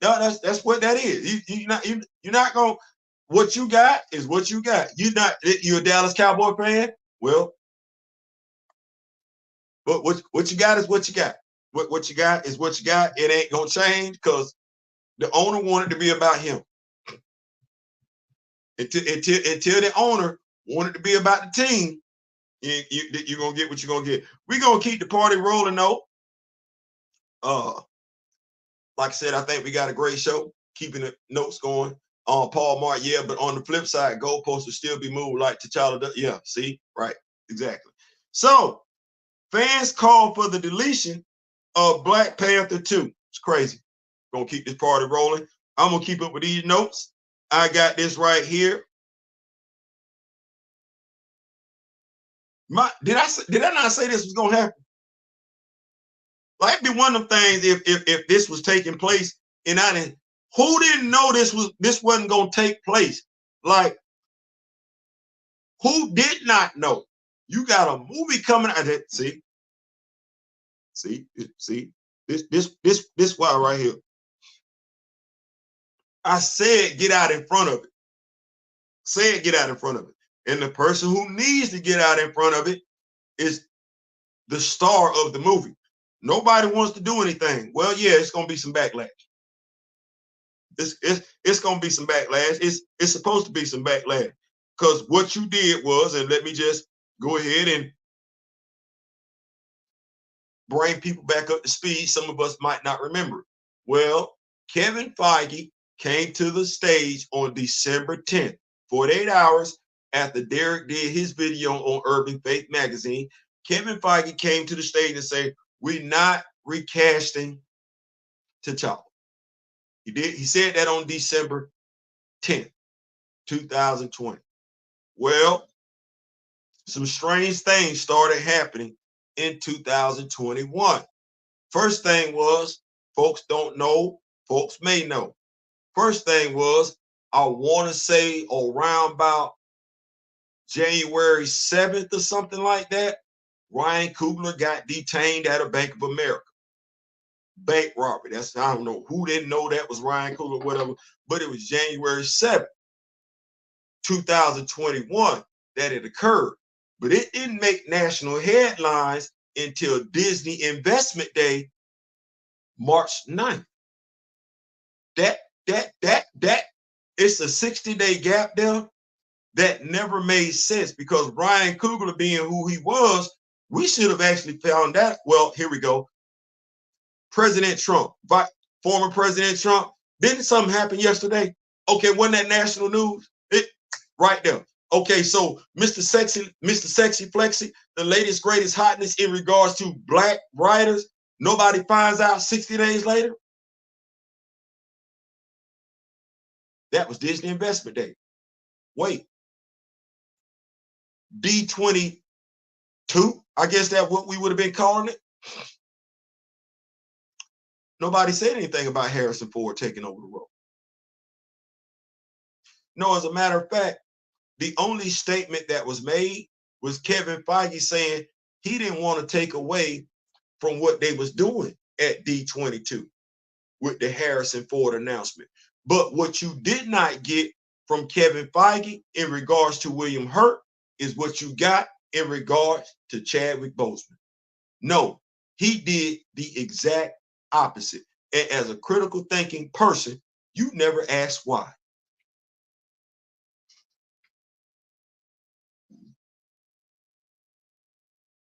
No, that's what that is. You're not gonna. What you got is what you got. You're a Dallas Cowboy fan. Well, but what you got is what you got. What you got is what you got. It ain't gonna change because the owner wanted to be about him. Until the owner wanted to be about the team, you're gonna get what you're gonna get. We're gonna keep the party rolling though. Like I said, I think we got a great show, keeping the notes going. Paul Mart, yeah, but on the flip side, goalposts will still be moved like T'Challa does. Yeah, see, right, exactly. So fans call for the deletion of Black Panther 2. It's crazy. Gonna keep this party rolling. I'm gonna keep up with these notes. I got this right here. Did I not say this was gonna happen? Like, it'd be one of them things if this was taking place and who didn't know this wasn't gonna take place? Like, who did not know? You got a movie coming out. See, this why right here. I said get out in front of it. Said get out in front of it. And the person who needs to get out in front of it is the star of the movie. Nobody wants to do anything. Well, yeah, it's gonna be some backlash. It's gonna be some backlash. It's supposed to be some backlash. Because what you did was, and let me just go ahead and bring people back up to speed. Some of us might not remember. Well, Kevin Feige came to the stage on December 10th, 48 hours after Derek did his video on Urban Faith Magazine. Kevin Feige came to the stage and said, we're not recasting T'Challa. He said that on December 10th, 2020. Well, some strange things started happening in 2021. First thing was, folks don't know, folks may know. First thing was, I want to say around about January 7th or something like that, Ryan Coogler got detained at a Bank of America. bank robbery. That's, I don't know who didn't know that was Ryan Coogler or whatever, but it was January 7th, 2021 that it occurred. But it didn't make national headlines until Disney Investment Day, March 9th. That it's a 60-day gap there that never made sense, because Ryan Coogler being who he was, we should have actually found that. Well, here we go. President Trump, former President Trump, didn't something happen yesterday? Okay, wasn't that national news? It right there. Okay, so Mr. Sexy Flexy, the latest greatest hotness in regards to black writers, nobody finds out 60 days later. That was Disney Investment Day. Wait, D22, I guess that's what we would have been calling it. Nobody said anything about Harrison Ford taking over the role. No, as a matter of fact, the only statement that was made was Kevin Feige saying he didn't want to take away from what they was doing at D22 with the Harrison Ford announcement. But what you did not get from Kevin Feige in regards to William Hurt is what you got in regards to Chadwick Boseman. No, he did the exact opposite. And as a critical thinking person, you never ask why.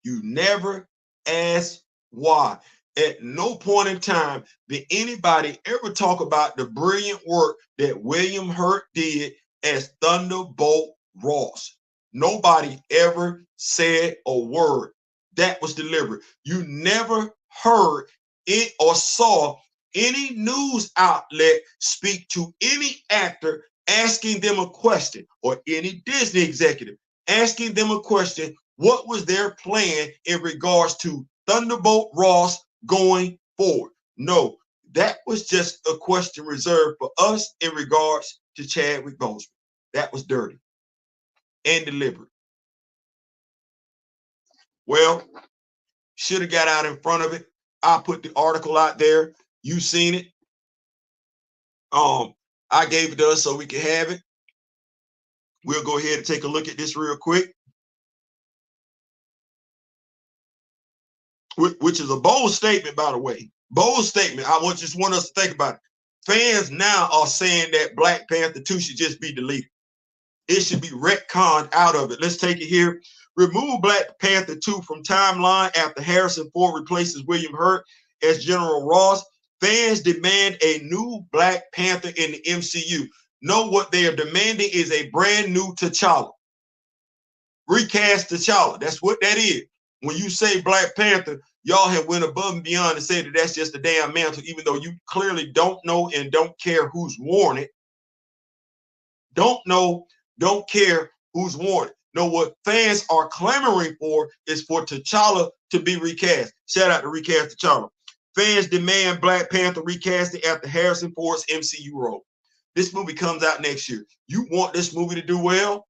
You never ask why. At no point in time did anybody ever talk about the brilliant work that William Hurt did as Thunderbolt Ross. Nobody ever said a word. That was deliberate. You never heard it or saw any news outlet speak to any actor asking them a question, or any Disney executive asking them a question. What was their plan in regards to Thunderbolt Ross going forward? No, that was just a question reserved for us in regards to Chadwick Boseman. That was dirty and deliberate. Well, should have got out in front of it. I put the article out there. You seen it. I gave it to us so we could have it. We'll go ahead and take a look at this real quick. Which is a bold statement, by the way. Bold statement. I just want us to think about it. Fans now are saying that Black Panther 2 should just be deleted. It should be retconned out of it. Let's take it here. Remove Black Panther 2 from timeline after Harrison Ford replaces William Hurt as General Ross. Fans demand a new Black Panther in the MCU. No, what they are demanding is a brand new T'Challa. Recast T'Challa. That's what that is. When you say Black Panther, y'all have went above and beyond and said that that's just a damn mantle, even though you clearly don't know and don't care who's worn it. Don't know, don't care who's worn it. No, what fans are clamoring for is for T'Challa to be recast. Shout out to Recast T'Challa. Fans demand Black Panther recasting after Harrison Ford's MCU role. This movie comes out next year. You want this movie to do well?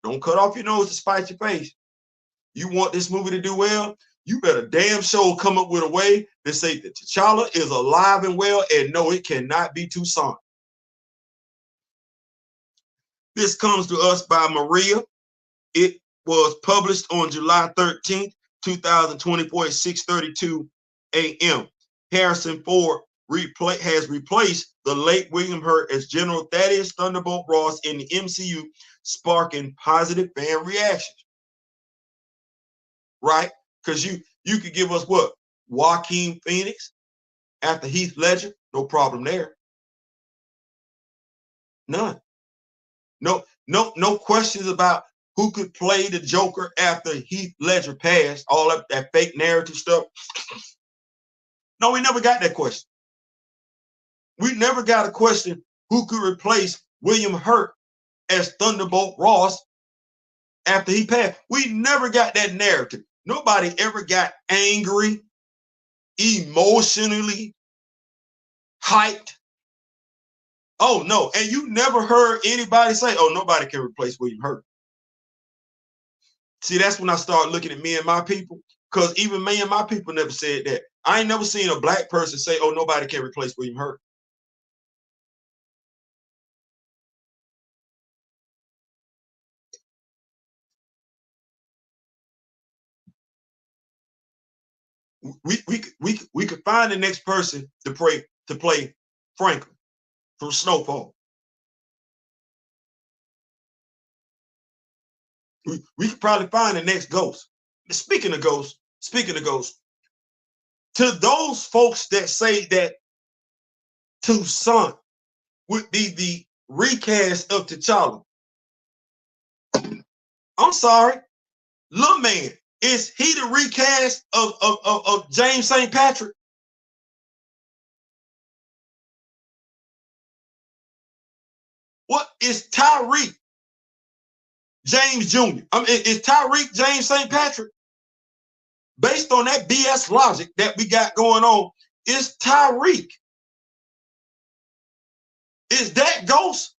Don't cut off your nose to spite your face. You want this movie to do well? You better damn sure come up with a way to say that T'Challa is alive and well, and no, it cannot be Toussaint. This comes to us by Maria. It was published on July 13th, 2024 at 6:32 a.m. Harrison Ford has replaced the late William Hurt as General Thaddeus Thunderbolt Ross in the MCU, sparking positive fan reactions. Right? Because you could give us what? Joaquin Phoenix after Heath Ledger? No problem there. None. No questions about who could play the Joker after Heath Ledger passed, all of that fake narrative stuff. No, we never got that question. We never got a question who could replace William Hurt as Thunderbolt Ross after he passed. We never got that narrative. Nobody ever got angry, emotionally hyped. Oh, no. And you never heard anybody say, oh, nobody can replace William Hurt. See, that's when I start looking at me and my people, Because even me and my people never said that. I ain't never seen a black person say, oh, nobody can replace William Hurt. We could find the next person to play Franklin from Snowfall. We could probably find the next Ghost. Speaking of Ghost, to those folks that say that Toussaint would be the recast of T'Challa, I'm sorry, little man, is he the recast of James St. Patrick? What is Tyreek James Jr.? I mean, is Tyreek James St. Patrick? Based on that BS logic that we got going on, is Tyreek? Is that Ghost?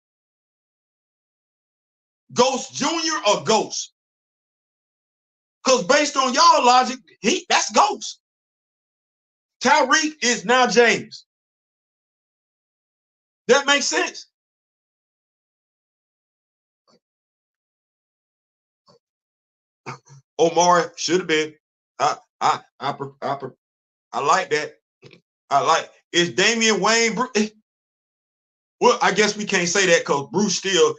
Ghost Jr. or Ghost? Because based on y'all logic, that's Ghost. Tyreek is now James. That makes sense. Omari should have been. I like that. I like. Is Damian Wayne? Well, I guess we can't say that because Bruce still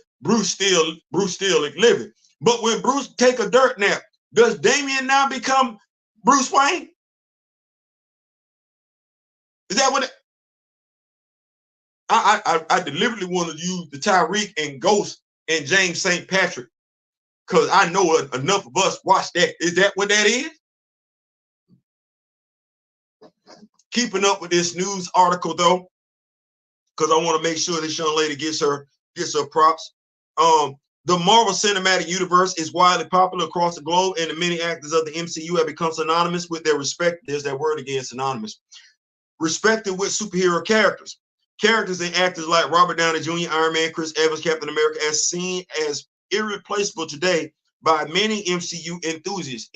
living. But when Bruce take a dirt nap, does Damian now become Bruce Wayne? Is that what? I deliberately want to use the Tyreek and Ghost and James St. Patrick because I know enough of us watch that. Is that what that is? Keeping up with this news article though, because I want to make sure this young lady gets her props. The Marvel Cinematic Universe is widely popular across the globe, and the many actors of the MCU have become synonymous with their respect. There's that word again, synonymous. Respected with superhero characters. Characters and actors like Robert Downey Jr., Iron Man, Chris Evans, Captain America, as seen as irreplaceable today by many MCU enthusiasts.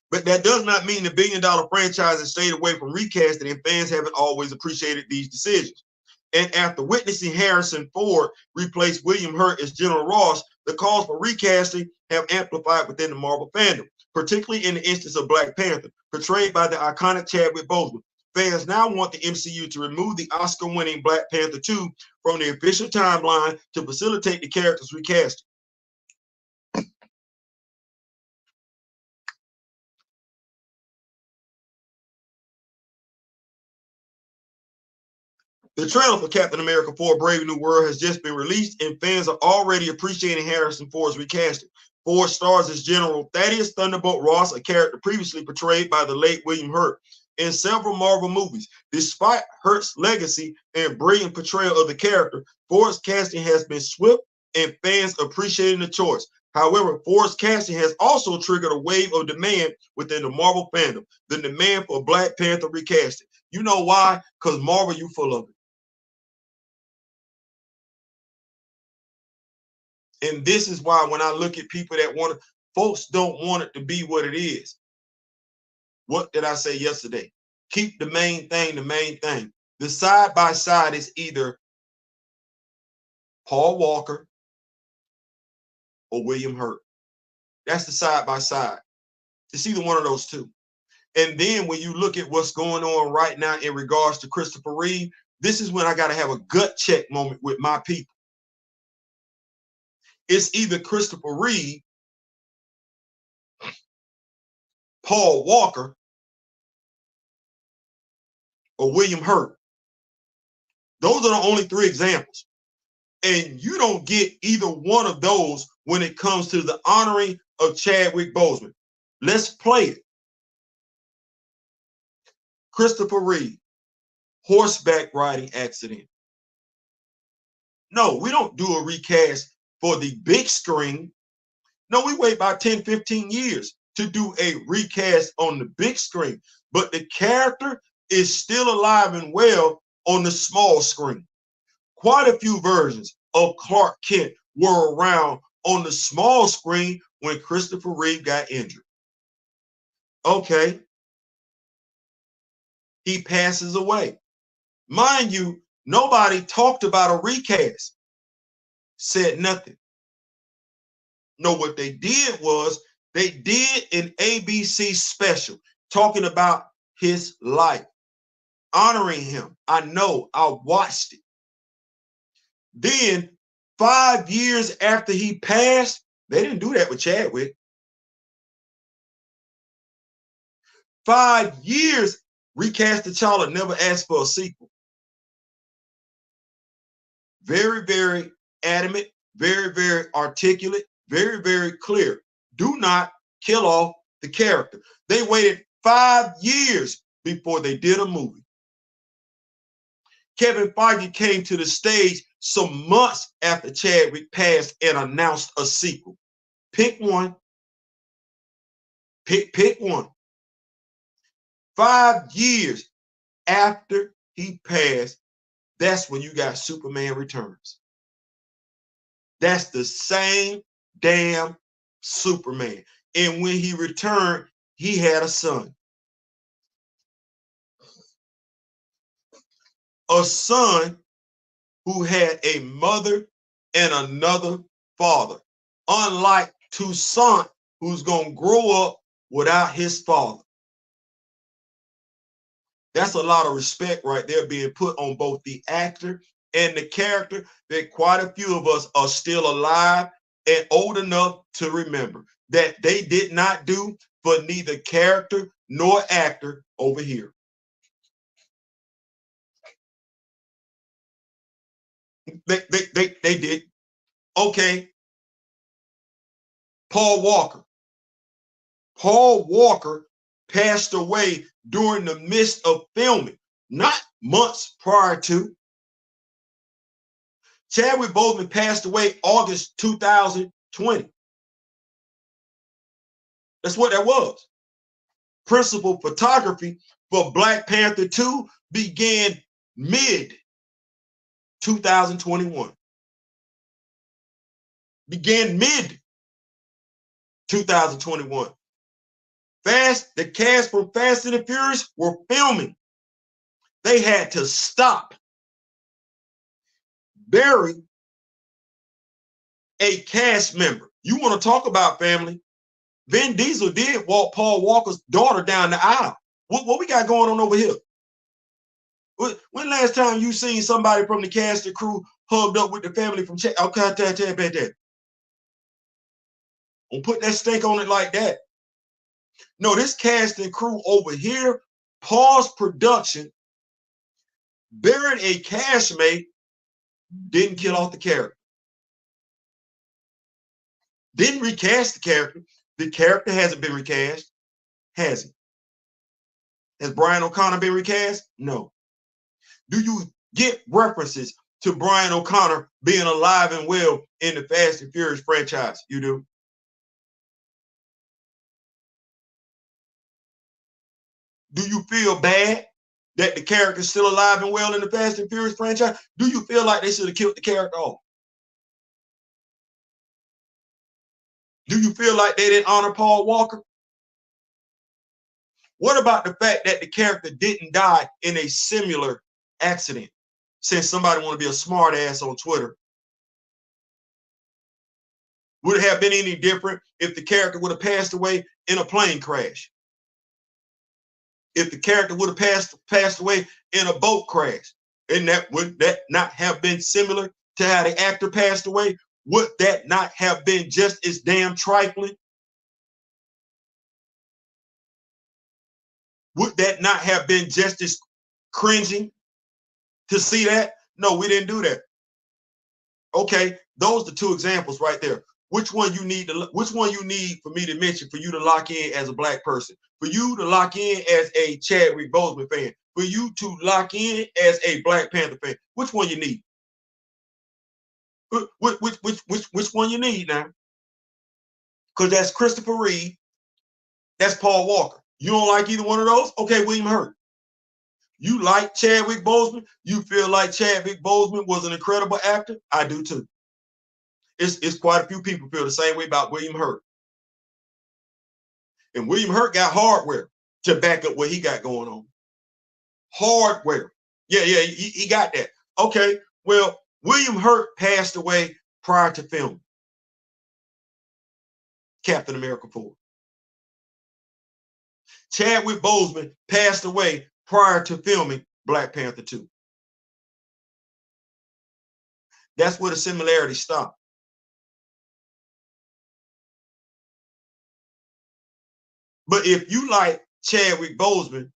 But that does not mean the billion-dollar franchise has stayed away from recasting, and fans haven't always appreciated these decisions. And after witnessing Harrison Ford replace William Hurt as General Ross, the calls for recasting have amplified within the Marvel fandom, particularly in the instance of Black Panther, portrayed by the iconic Chadwick Boseman. Fans now want the MCU to remove the Oscar-winning Black Panther 2 from the official timeline to facilitate the character's recasting. The trailer for Captain America 4 Brave New World has just been released, and fans are already appreciating Harrison Ford's recasting. Ford stars as General Thaddeus Thunderbolt Ross, a character previously portrayed by the late William Hurt in several Marvel movies. Despite Hurt's legacy and brilliant portrayal of the character, Ford's casting has been swift, and fans appreciating the choice. However, Ford's casting has also triggered a wave of demand within the Marvel fandom, the demand for Black Panther recasting. You know why? Because Marvel, you full of it. And this is why when I look at people that want to, folks don't want it to be what it is. What did I say yesterday? Keep the main thing the main thing. The side by side is either Paul Walker or William Hurt. That's the side by side. It's either one of those two. And then when you look at what's going on right now in regards to Christopher Reeve, this is when I got to have a gut check moment with my people. It's either Christopher Reeve, Paul Walker, or William Hurt. Those are the only three examples. And you don't get either one of those when it comes to the honoring of Chadwick Boseman. Let's play it. Christopher Reeve, horseback riding accident. No, we don't do a recast for the big screen. No, we wait about 10, 15 years to do a recast on the big screen. But the character is still alive and well on the small screen. Quite a few versions of Clark Kent were around on the small screen when Christopher Reeve got injured. Okay. He passes away. Mind you, nobody talked about a recast. Said nothing. No, what they did was they did an ABC special talking about his life, honoring him. I know, I watched it. Then 5 years after he passed, they didn't do that with Chadwick. 5 years, recast T'Challa, never asked for a sequel. Very, very adamant, very, very articulate, very, very clear. Do not kill off the character. They waited 5 years before they did a movie. Kevin Feige came to the stage some months after Chadwick passed and announced a sequel. Pick one. Pick one. 5 years after he passed, that's when you got Superman Returns. That's the same damn Superman. And when he returned, he had a son. A son who had a mother and another father. Unlike Toussaint, who's going to grow up without his father. That's a lot of respect right there being put on both the actor and the character that quite a few of us are still alive and old enough to remember that they did not do for neither character nor actor over here. They did. Okay. Paul Walker. Paul Walker passed away during the midst of filming, not months prior to. Chadwick Boseman passed away August 2020. That's what that was. Principal photography for Black Panther 2 began mid-2021. Began mid-2021. The cast from Fast and the Furious were filming. They had to stop. Bury a cast member. You want to talk about family? Vin Diesel did walk Paul Walker's daughter down the aisle. What we got going on over here? When last time you seen somebody from the cast and crew hugged up with the family from Chad? Okay, that. Don't put that stink on it like that. No, this cast and crew over here paused production, buried a castmate, didn't kill off the character. Didn't recast the character. The character hasn't been recast, has it? Has Brian O'Connor been recast? No. Do you get references to Brian O'Connor being alive and well in the Fast and Furious franchise? You do. Do you feel bad that the character is still alive and well in the Fast and Furious franchise? Do you feel like they should have killed the character off? Do you feel like they didn't honor Paul Walker? What about the fact that the character didn't die in a similar accident? Since somebody want to be a smart ass on Twitter. Would it have been any different if the character would have passed away in a plane crash? If the character would have passed away in a boat crash? And would that not have been similar to how the actor passed away? Would that not have been just as damn trifling? Would that not have been just as cringing to see that? No, we didn't do that. Okay, those are the two examples right there. Which one you need for me to mention for you to lock in as a black person? For you to lock in as a Chadwick Boseman fan? For you to lock in as a Black Panther fan? Which one you need? Which one you need now? Because that's Christopher Reeve. That's Paul Walker. You don't like either one of those? Okay, William Hurt. You like Chadwick Boseman? You feel like Chadwick Boseman was an incredible actor? I do too. It's quite a few people feel the same way about William Hurt. And William Hurt got hardware to back up what he got going on. Hardware. Yeah, he got that. Okay, well, William Hurt passed away prior to filming Captain America 4. Chadwick Boseman passed away prior to filming Black Panther 2. That's where the similarities stop. But if you like Chadwick Boseman,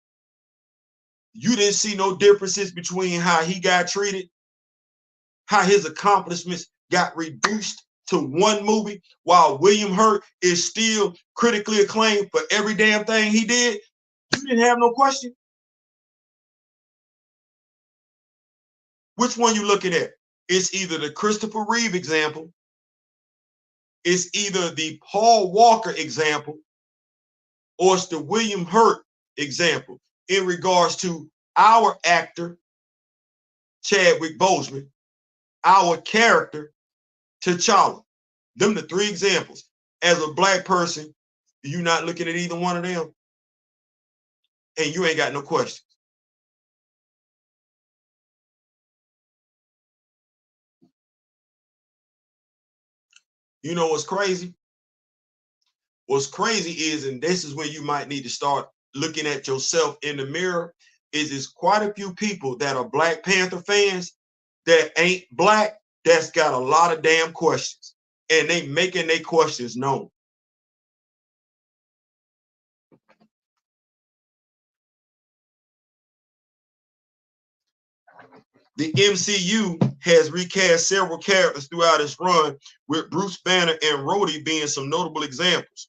you didn't see no differences between how he got treated, how his accomplishments got reduced to one movie, while William Hurt is still critically acclaimed for every damn thing he did. You didn't have no question. Which one you looking at? It's either the Christopher Reeve example, it's either the Paul Walker example, or it's the William Hurt example in regards to our actor, Chadwick Boseman, our character, T'Challa. Them the three examples. As a black person, you're not looking at either one of them, and you ain't got no questions. You know what's crazy? What's crazy is, and this is when you might need to start looking at yourself in the mirror, is there's quite a few people that are Black Panther fans that ain't black that's got a lot of damn questions, and they making their questions known. The MCU has recast several characters throughout its run, with Bruce Banner and Rhodey being some notable examples.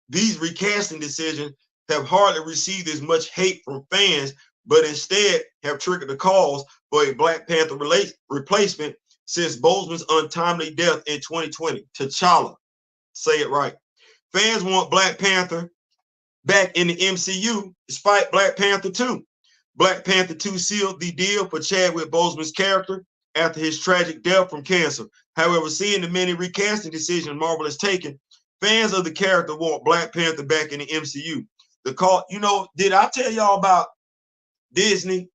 These recasting decisions have hardly received as much hate from fans, but instead have triggered the calls for a Black Panther replacement since Boseman's untimely death in 2020. T'Challa, say it right. Fans want Black Panther back in the MCU despite Black Panther 2. Black Panther 2 sealed the deal for Chadwick Boseman's character after his tragic death from cancer. However, seeing the many recasting decisions Marvel has taken, fans of the character want Black Panther back in the MCU. Did I tell y'all about Disney,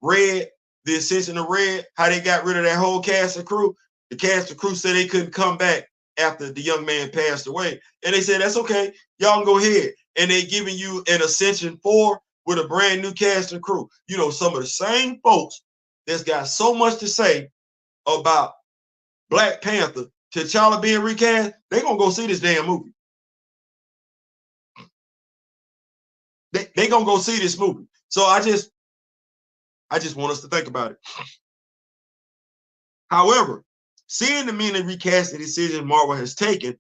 Red, the Ascension of Red, how they got rid of that whole cast and crew? The cast and crew said they couldn't come back after the young man passed away. And they said, that's okay, y'all can go ahead. And they giving you an Ascension 4 with a brand new cast and crew. You know, some of the same folks that's got so much to say about Black Panther, T'Challa being recast, they gonna go see this damn movie. They gonna go see this movie. So I just want us to think about it. However, seeing the many recasting decisions Marvel has taken,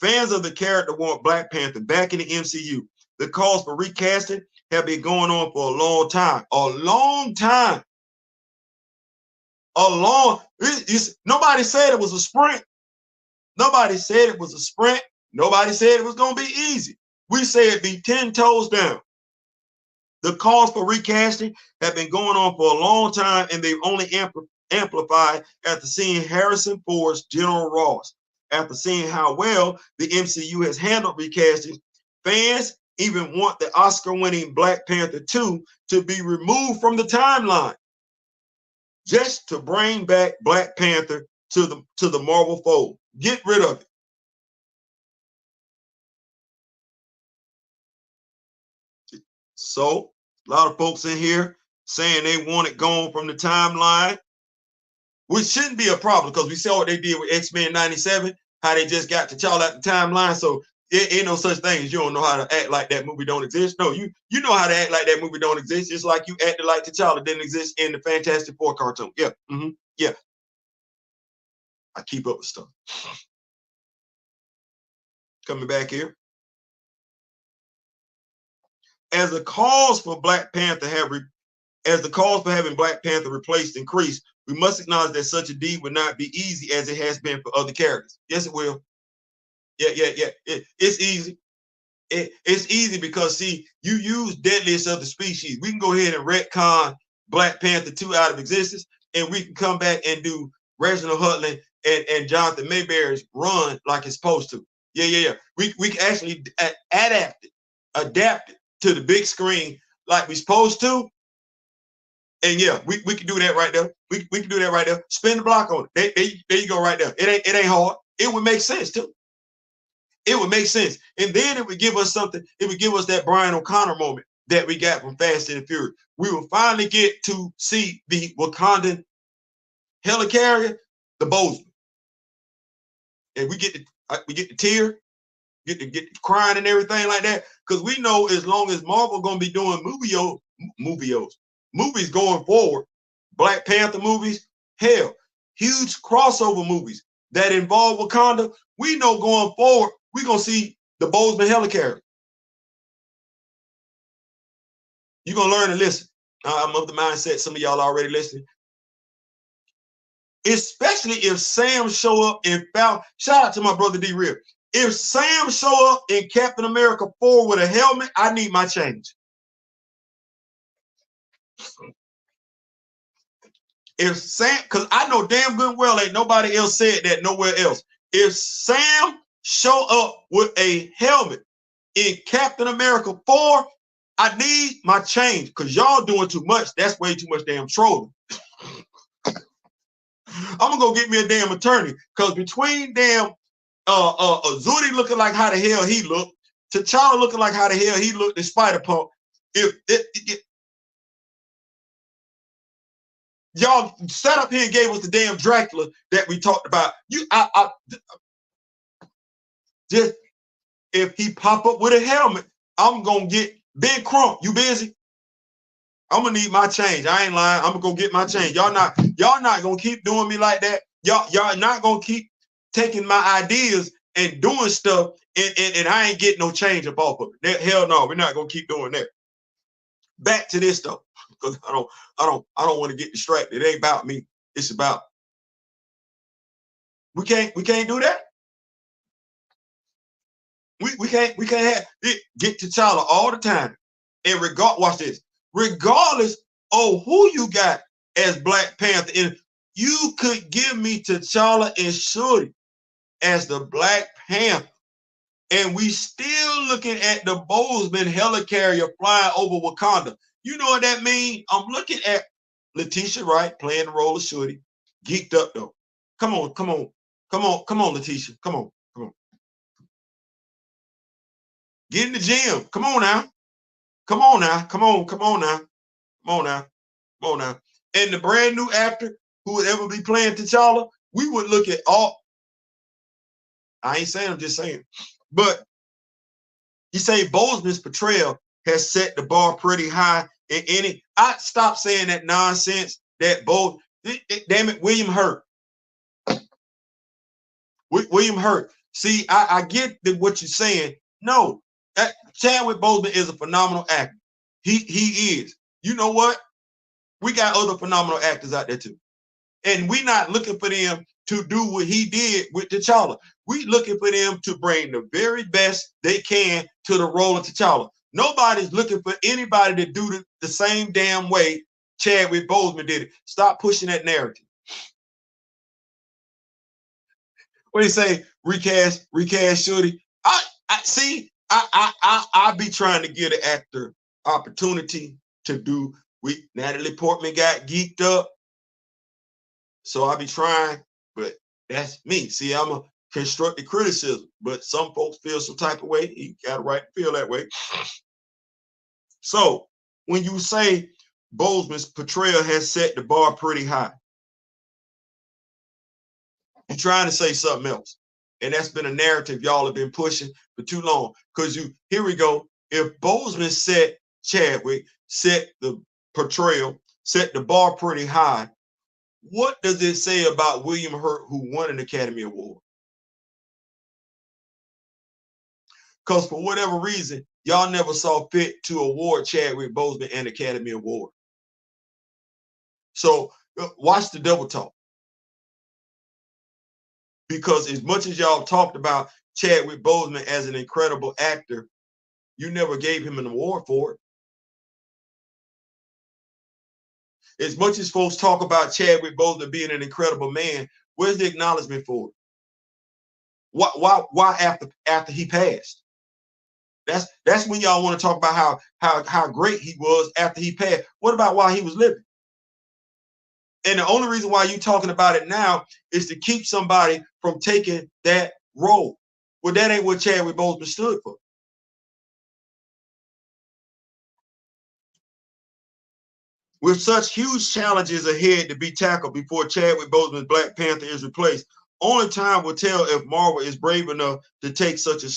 fans of the character want Black Panther back in the MCU. The calls for recasting have been going on for a long time. Nobody said it was a sprint. Nobody said it was a sprint. Nobody said it was going to be easy. We said be 10 toes down. The calls for recasting have been going on for a long time, and they've only amplified after seeing Harrison Ford's General Ross. After seeing how well the MCU has handled recasting, fans even want the Oscar-winning Black Panther 2 to be removed from the timeline, just to bring back Black Panther to the Marvel fold. Get rid of it. So a lot of folks in here saying they want it gone from the timeline, which shouldn't be a problem because we saw what they did with X-Men 97, how they just got T'Challa at the timeline. So it ain't no such thing as you don't know how to act like that movie don't exist. No, you know how to act like that movie don't exist. It's like you acted like T'Challa didn't exist in the Fantastic Four cartoon. Yeah, yeah. I keep up with stuff. Coming back here. As the calls for Black Panther As the calls for having Black Panther replaced increase, we must acknowledge that such a deed would not be easy as it has been for other characters. Yes, it will. Yeah. It's easy. It's easy because, see, you use deadliest of the species. We can go ahead and retcon Black Panther 2 out of existence, and we can come back and do Reginald Hudlin and Jonathan Mayberry's run like it's supposed to. Yeah. We can actually adapt it to the big screen like we're supposed to. And yeah, we can do that right there. We can do that right there. Spin the block on it. There you go right there. It ain't hard. It would make sense too. It would make sense. And then it would give us something. It would give us that Brian O'Connor moment that we got from Fast and the Furious. We will finally get to see the Wakandan helicarrier, the Bozeman. And we get the tear, get the crying and everything like that. Because we know as long as Marvel gonna be doing movies going forward, Black Panther movies, hell, huge crossover movies that involve Wakanda, we know going forward, we're going to see the Bozeman helicarrier. You're going to learn to listen. I'm of the mindset some of y'all already listening. Especially if Sam show up in Falcon. Shout out to my brother D-Real. If Sam show up in Captain America 4 with a helmet, I need my change. If Sam, because I know damn good and well ain't nobody else said that nowhere else. If Sam show up with a helmet in Captain America 4, I need my change because y'all doing too much. That's way too much damn trolling. I'm gonna go get me a damn attorney because between damn Zudi looking like how the hell he looked, T'Challa looking like how the hell he looked in Spider-Punk, y'all sat up here and gave us the damn Dracula that we talked about. Just if he pop up with a helmet, I'm gonna get Ben Crump. You busy? I'm gonna need my change. I ain't lying. I'm gonna go get my change. Y'all not gonna keep doing me like that. Y'all not gonna keep taking my ideas and doing stuff and I ain't getting no change up off of it. Hell no, we're not gonna keep doing that. Back to this stuff because I don't want to get distracted. It ain't about me. It's about we can't do that. We can't have it get T'Challa all the time. And watch this. Regardless of who you got as Black Panther, and you could give me T'Challa and Shuri as the Black Panther, and we still looking at the Bozeman helicarrier flying over Wakanda. You know what that means? I'm looking at Letitia Wright playing the role of Shuri, geeked up though. Come on, Letitia. Come on. Get in the gym. Come on now. Come on now. And the brand new actor who would ever be playing T'Challa, we would look at all. I ain't saying, I'm just saying. But you say Bozeman's portrayal has set the bar pretty high in any. I stopped saying that nonsense that damn it, William Hurt. William Hurt. See, I get what you're saying. No, Chadwick Boseman is a phenomenal actor. He is. You know what? We got other phenomenal actors out there too. And we're not looking for them to do what he did with T'Challa. We're looking for them to bring the very best they can to the role of T'Challa. Nobody's looking for anybody to do the same damn way Chadwick Boseman did it. Stop pushing that narrative. What do you say? Recast Shuri. I be trying to give the actor opportunity to do. Natalie Portman got geeked up, so I be trying, but that's me. See, I'm a constructive criticism, but some folks feel some type of way. You got a right to feel that way. So when you say Boseman's portrayal has set the bar pretty high, you're trying to say something else. And that's been a narrative y'all have been pushing for too long. Because here we go. If Boseman Chadwick set the portrayal, set the bar pretty high, what does it say about William Hurt, who won an Academy Award? Because for whatever reason, y'all never saw fit to award Chadwick Boseman an Academy Award. So watch the double talk. Because as much as y'all talked about Chadwick Boseman as an incredible actor, you never gave him an award for it. As much as folks talk about Chadwick Boseman being an incredible man, where's the acknowledgement for it? Why after he passed? That's when y'all want to talk about how great he was after he passed. What about while he was living? And the only reason why you're talking about it now is to keep somebody from taking that role. Well, that ain't what Chadwick Boseman stood for. With such huge challenges ahead to be tackled before Chadwick Boseman's Black Panther is replaced, only time will tell if Marvel is brave enough to take such a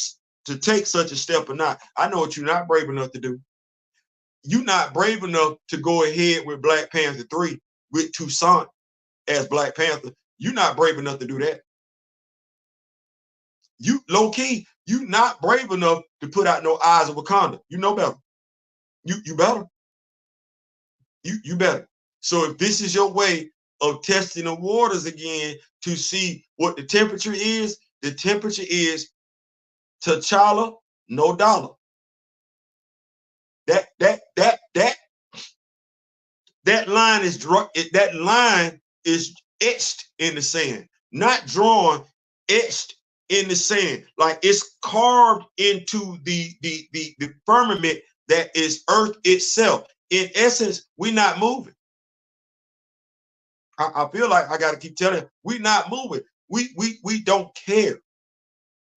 step or not. I know what you're not brave enough to do. You're not brave enough to go ahead with Black Panther 3 with Toussaint as Black Panther. You're not brave enough to do that. You low key, you not brave enough to put out no Eyes of Wakanda. You know better. You better. You better. So if this is your way of testing the waters again to see what the temperature is T'Challa, no dollar. That line is etched in the sand, not drawn, etched in the sand. Like it's carved into the firmament that is Earth itself. In essence, we're not moving. I feel like I got to keep telling you, we're not moving. We don't care.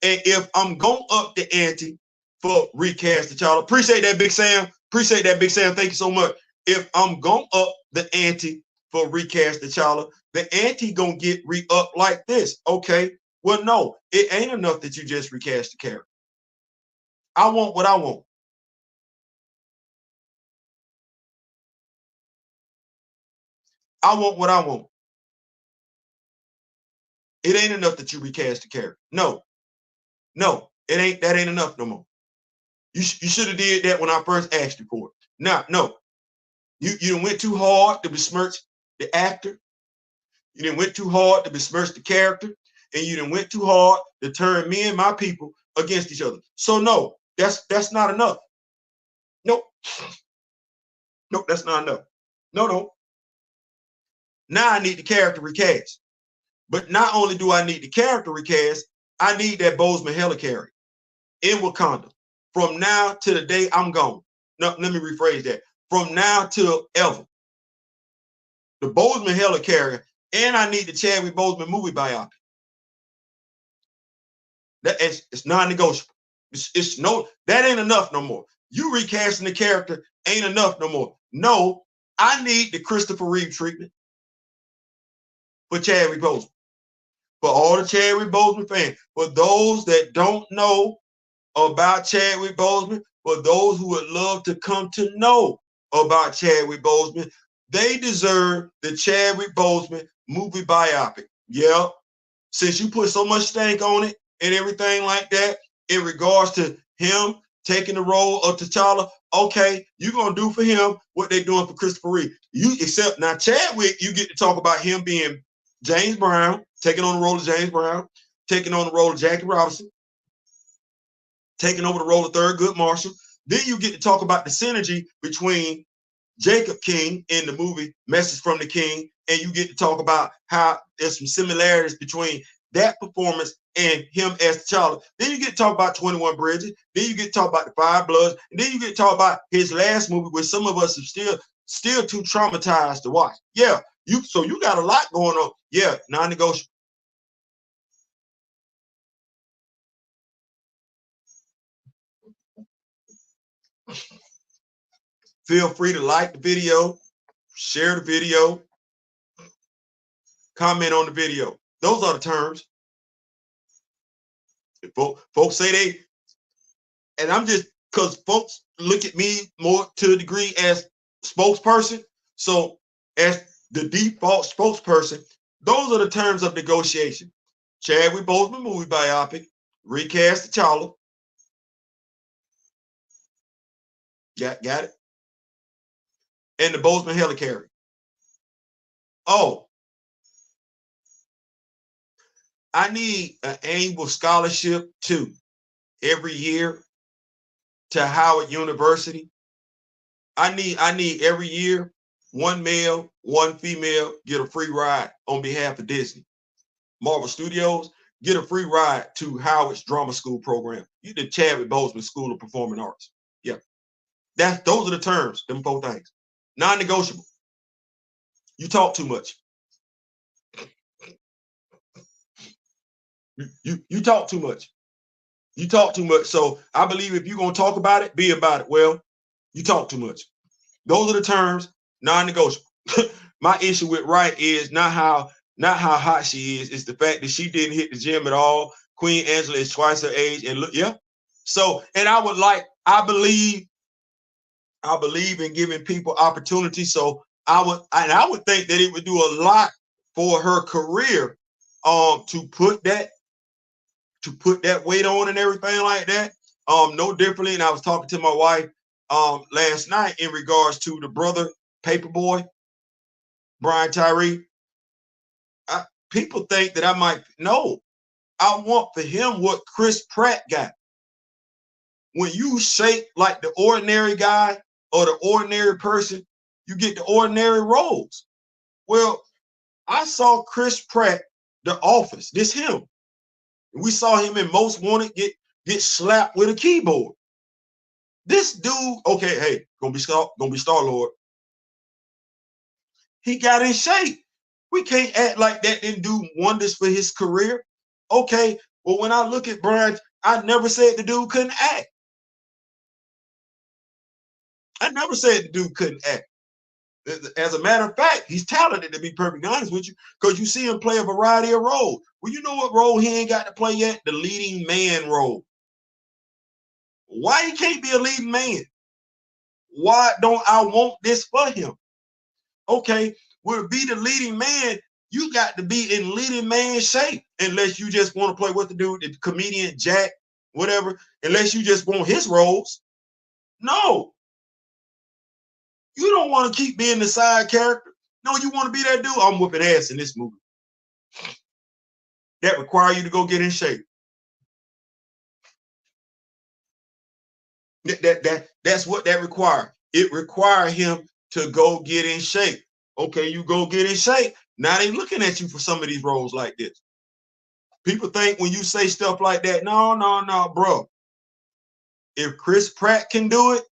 And if I'm going up the ante for recast T'Challa, appreciate that, Big Sam. Appreciate that, Big Sam. Thank you so much. If I'm going up the ante for recast T'Challa, the ante gonna get re-up like this. Okay, well, no, it ain't enough that you just recast the character. I want what I want. I want what I want. It ain't enough that you recast the character. No, it ain't. That ain't enough no more. You should have did that when I first asked you for it. No, you went too hard to besmirch the actor. You didn't went too hard to besmirch the character, and you didn't went too hard to turn me and my people against each other. So no, that's not enough. Nope, that's not enough. No. Now I need the character recast. But not only do I need the character recast, I need that Boseman helicarrier in Wakanda from now to the day I'm gone. No, let me rephrase that. From now till ever. The Boseman helicarrier, and I need the Chadwick Boseman movie biopic. It's non-negotiable. It's no, that ain't enough no more. You recasting the character ain't enough no more. No, I need the Christopher Reeve treatment for Chadwick Boseman. For all the Chadwick Boseman fans, for those that don't know about Chadwick Boseman, for those who would love to come to know about Chadwick Boseman, they deserve the Chadwick Boseman movie biopic. Yeah, since you put so much stank on it and everything like that in regards to him taking the role of T'Challa, okay, you're gonna do for him what they're doing for Christopher Reeve. You except now Chadwick, you get to talk about him being James Brown, taking on the role of James Brown, taking on the role of Jackie Robinson, taking over the role of Thurgood Marshall. Then you get to talk about the synergy between Jacob King in the movie Message from the King, and you get to talk about how there's some similarities between that performance and him as T'Challa. Then you get to talk about 21 Bridges. Then you get to talk about the Five Bloods, and then you get to talk about his last movie, where some of us are still too traumatized to watch. Yeah, you got a lot going on. Yeah, non-negotiable. Feel free to like the video, share the video, comment on the video. Those are the terms. If folks say they, and I'm just, because folks look at me more to a degree as spokesperson. So as the default spokesperson, those are the terms of negotiation. Chadwick Boseman movie biopic, recast T'Challa. Got it? And the Boseman helicarrier. Oh, I need an annual scholarship too every year to Howard University. I need every year one male, one female get a free ride on behalf of Disney. Marvel Studios get a free ride to Howard's drama school program. You the Chadwick Boseman School of Performing Arts. Yeah, those are the terms. Them 4 things, non-negotiable. You talk too much. You talk too much. You talk too much. So I believe if you're gonna talk about it, be about it. Well, you talk too much. Those are the terms, non-negotiable. My issue with Wright is not how hot she is. It's the fact that she didn't hit the gym at all. Queen Angela is twice her age, and look, yeah. So, and I believe in giving people opportunity. So I would think that it would do a lot for her career, to put that weight on and everything like that. No differently. And I was talking to my wife last night in regards to the brother Paperboy, Brian Tyree. People think that I might. No, I want for him what Chris Pratt got. When you shape like the ordinary guy or the ordinary person, you get the ordinary roles. Well, I saw Chris Pratt, The Office. This him. We saw him in Most Wanted get slapped with a keyboard. This dude, okay, hey, gonna be Star-Lord. He got in shape. We can't act like that didn't do wonders for his career. Okay, well, when I look at Brian, I never said the dude couldn't act. I never said the dude couldn't act. As a matter of fact, he's talented, to be perfectly honest with you, because you see him play a variety of roles. Well, you know what role he ain't got to play yet? The leading man role. Why he can't be a leading man? Why don't I want this for him? Okay, well, to be the leading man, you got to be in leading man shape, unless you just want to play with the dude, the comedian Jack, whatever, unless you just want his roles. No, you don't want to keep being the side character. No, you want to be that dude. I'm whooping ass in this movie. That require you to go get in shape. That's what that requires. It requires him to go get in shape. Okay, you go get in shape. Now they looking at you for some of these roles like this. People think when you say stuff like that, no, bro. If Chris Pratt can do it,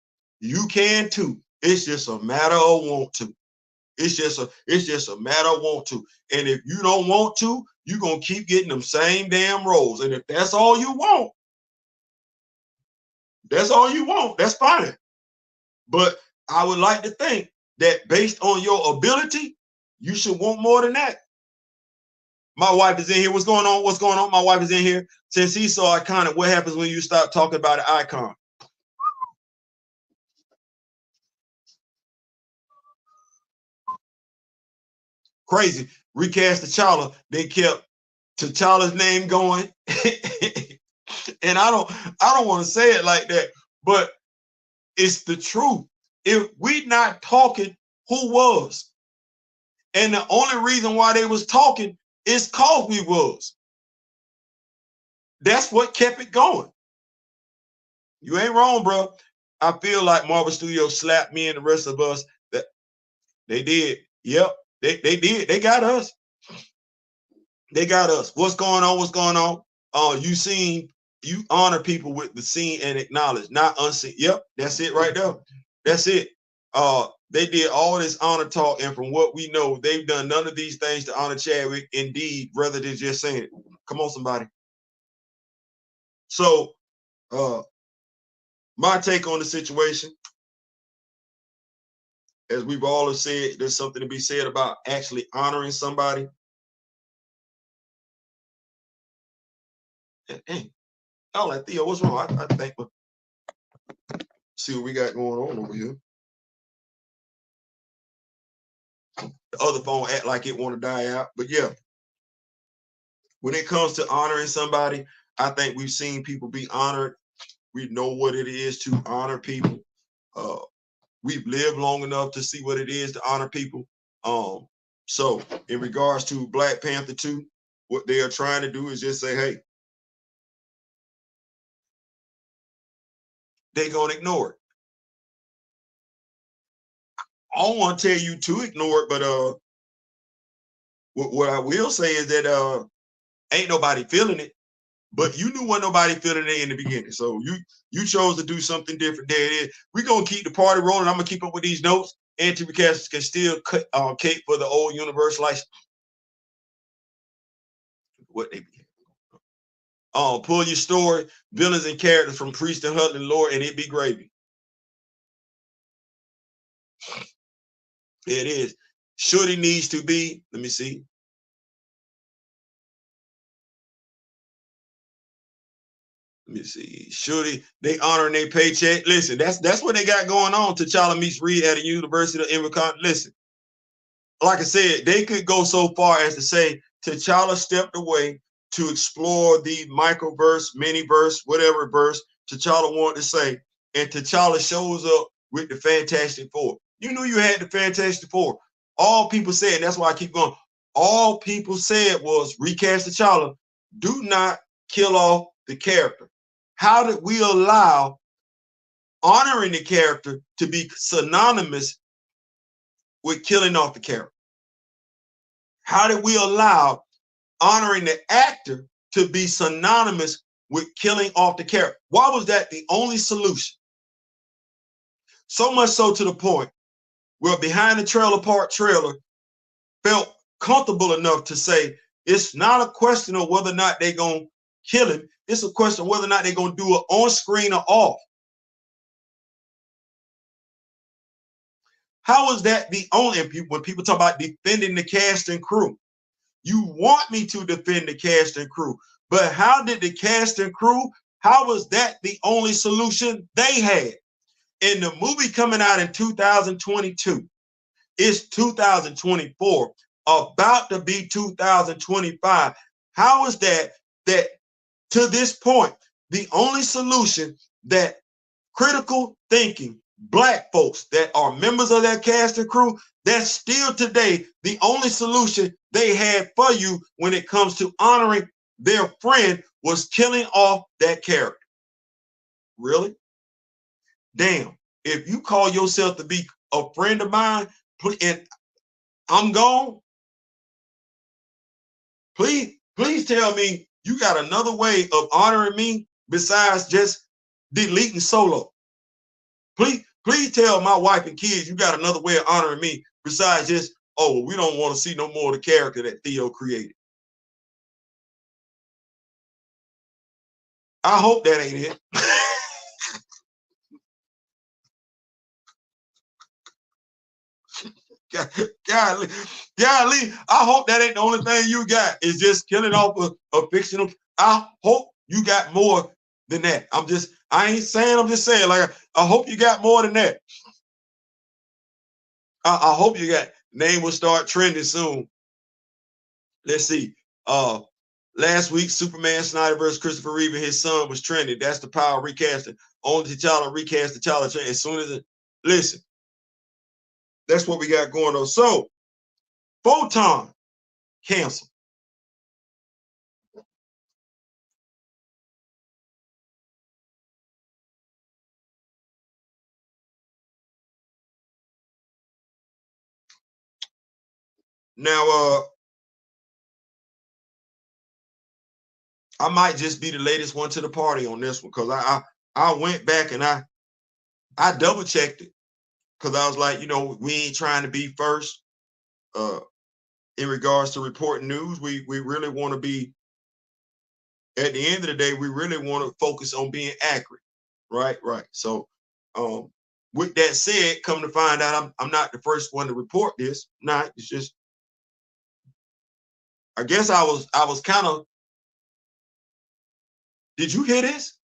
you can too. It's just a matter of want to. It's just a matter of want to. And if you don't want to, you're gonna keep getting them same damn roles. And if that's all you want, that's fine. But I would like to think that based on your ability, you should want more than that. My wife is in here. What's going on? What's going on? My wife is in here. Since he saw iconic, what happens when you stop talking about an icon? Crazy. Recast T'Challa. They kept T'Challa's name going. And I don't want to say it like that, but it's the truth. If we not talking, who was? And the only reason why they was talking is cause we was. That's what kept it going. You ain't wrong, bro. I feel like Marvel Studios slapped me and the rest of us. That they did. Yep, they did. They got us. They got us. What's going on? What's going on? You honor people with the seen and acknowledge, not unseen. Yep, that's it right there. That's it. They did all this honor talk, and from what we know, they've done none of these things to honor Chadwick. Indeed, rather than just saying it. Come on, somebody. So, my take on the situation, as we've all said, there's something to be said about actually honoring somebody. Hey, I'm like, Theo, what's wrong? I think, see what we got going on over here. The other phone act like it want to die out. But yeah, when it comes to honoring somebody, I think we've seen people be honored. We know what it is to honor people. We've lived long enough to see what it is to honor people. So in regards to Black Panther 2, what they are trying to do is just say, hey, they're gonna ignore it. I don't want to tell you to ignore it, but what I will say is that ain't nobody feeling it. But you knew wasn't nobody feeling it in the beginning. So you chose to do something different. There it is. We're gonna keep the party rolling. I'm gonna keep up with these notes. Anti-recast can still cut cape for the old universe license. What they be. Pull your story, villains and characters from Priest and Hutland lore, and it be gravy. It is. Shorty needs to be, let me see. Let me see. Shorty, they honoring their paycheck. Listen, that's what they got going on. T'Challa meets Reed at a University of Invicon. Listen, like I said, they could go so far as to say T'Challa stepped away to explore the microverse, miniverse, whatever verse T'Challa wanted to say, and T'Challa shows up with the Fantastic Four. You knew you had the Fantastic Four. All people said, and that's why I keep going, all people said was recast T'Challa. Do not kill off the character. How did we allow honoring the character to be synonymous with killing off the character? How did we allow honoring the actor to be synonymous with killing off the character? Why was that the only solution? So much so to the point where Behind the Trailer Park Trailer felt comfortable enough to say it's not a question of whether or not they're going to kill him. It's a question of whether or not they're going to do it on screen or off. How is that the only, when people talk about defending the cast and crew, you want me to defend the cast and crew, but how did the cast and crew, how was that the only solution they had? In the movie coming out in 2022, it's 2024, about to be 2025. How is that to this point, the only solution that critical thinking Black folks that are members of that cast and crew, that's still today the only solution they had for you when it comes to honoring their friend was killing off that character? Really? Damn. If you call yourself to be a friend of mine and I'm gone, please tell me you got another way of honoring me besides just deleting Solo. Please tell my wife and kids you got another way of honoring me besides just, oh, we don't want to see no more of the character that Theo created. I hope that ain't it. Golly, I hope that ain't the only thing you got is just killing off a fictional. I hope you got more than that. I'm just saying, like, I hope you got more than that. I hope you got, name will start trending soon. Let's see. Last week, Superman Snyder versus Christopher Reeve and his son was trending. That's the power of recasting. Only T'Challa recast T'Challa. As soon as it, listen, that's what we got going on. So, Photon Cancelled. Now, I might just be the latest one to the party on this one because I went back and I double checked it because I was like, we ain't trying to be first in regards to reporting news. We really want to be, at the end of the day, we really want to focus on being accurate. Right. So with that said, come to find out I'm not the first one to report this. Not, it's just, I guess I was kind of, did you hear this?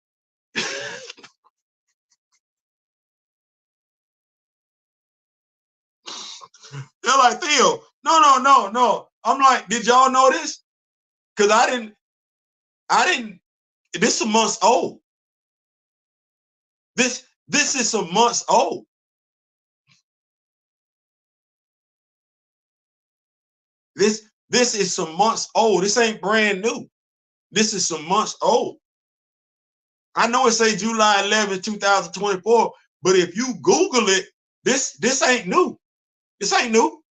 They're like, Theo, no. I'm like, did y'all know this? Because I didn't, this is some months old. This is some months old. This is some months old. This ain't brand new. This is some months old. I know it say July 11, 2024, but if you Google it, this ain't new. This ain't new.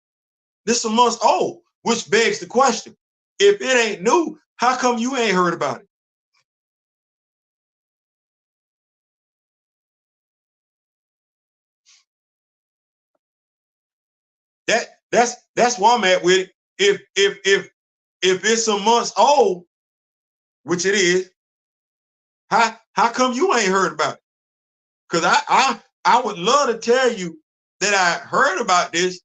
This is some months old, which begs the question: if it ain't new, how come you ain't heard about it? That's where I'm at with it. If it's some months old, which it is, how come you ain't heard about it? Because I would love to tell you that I heard about this.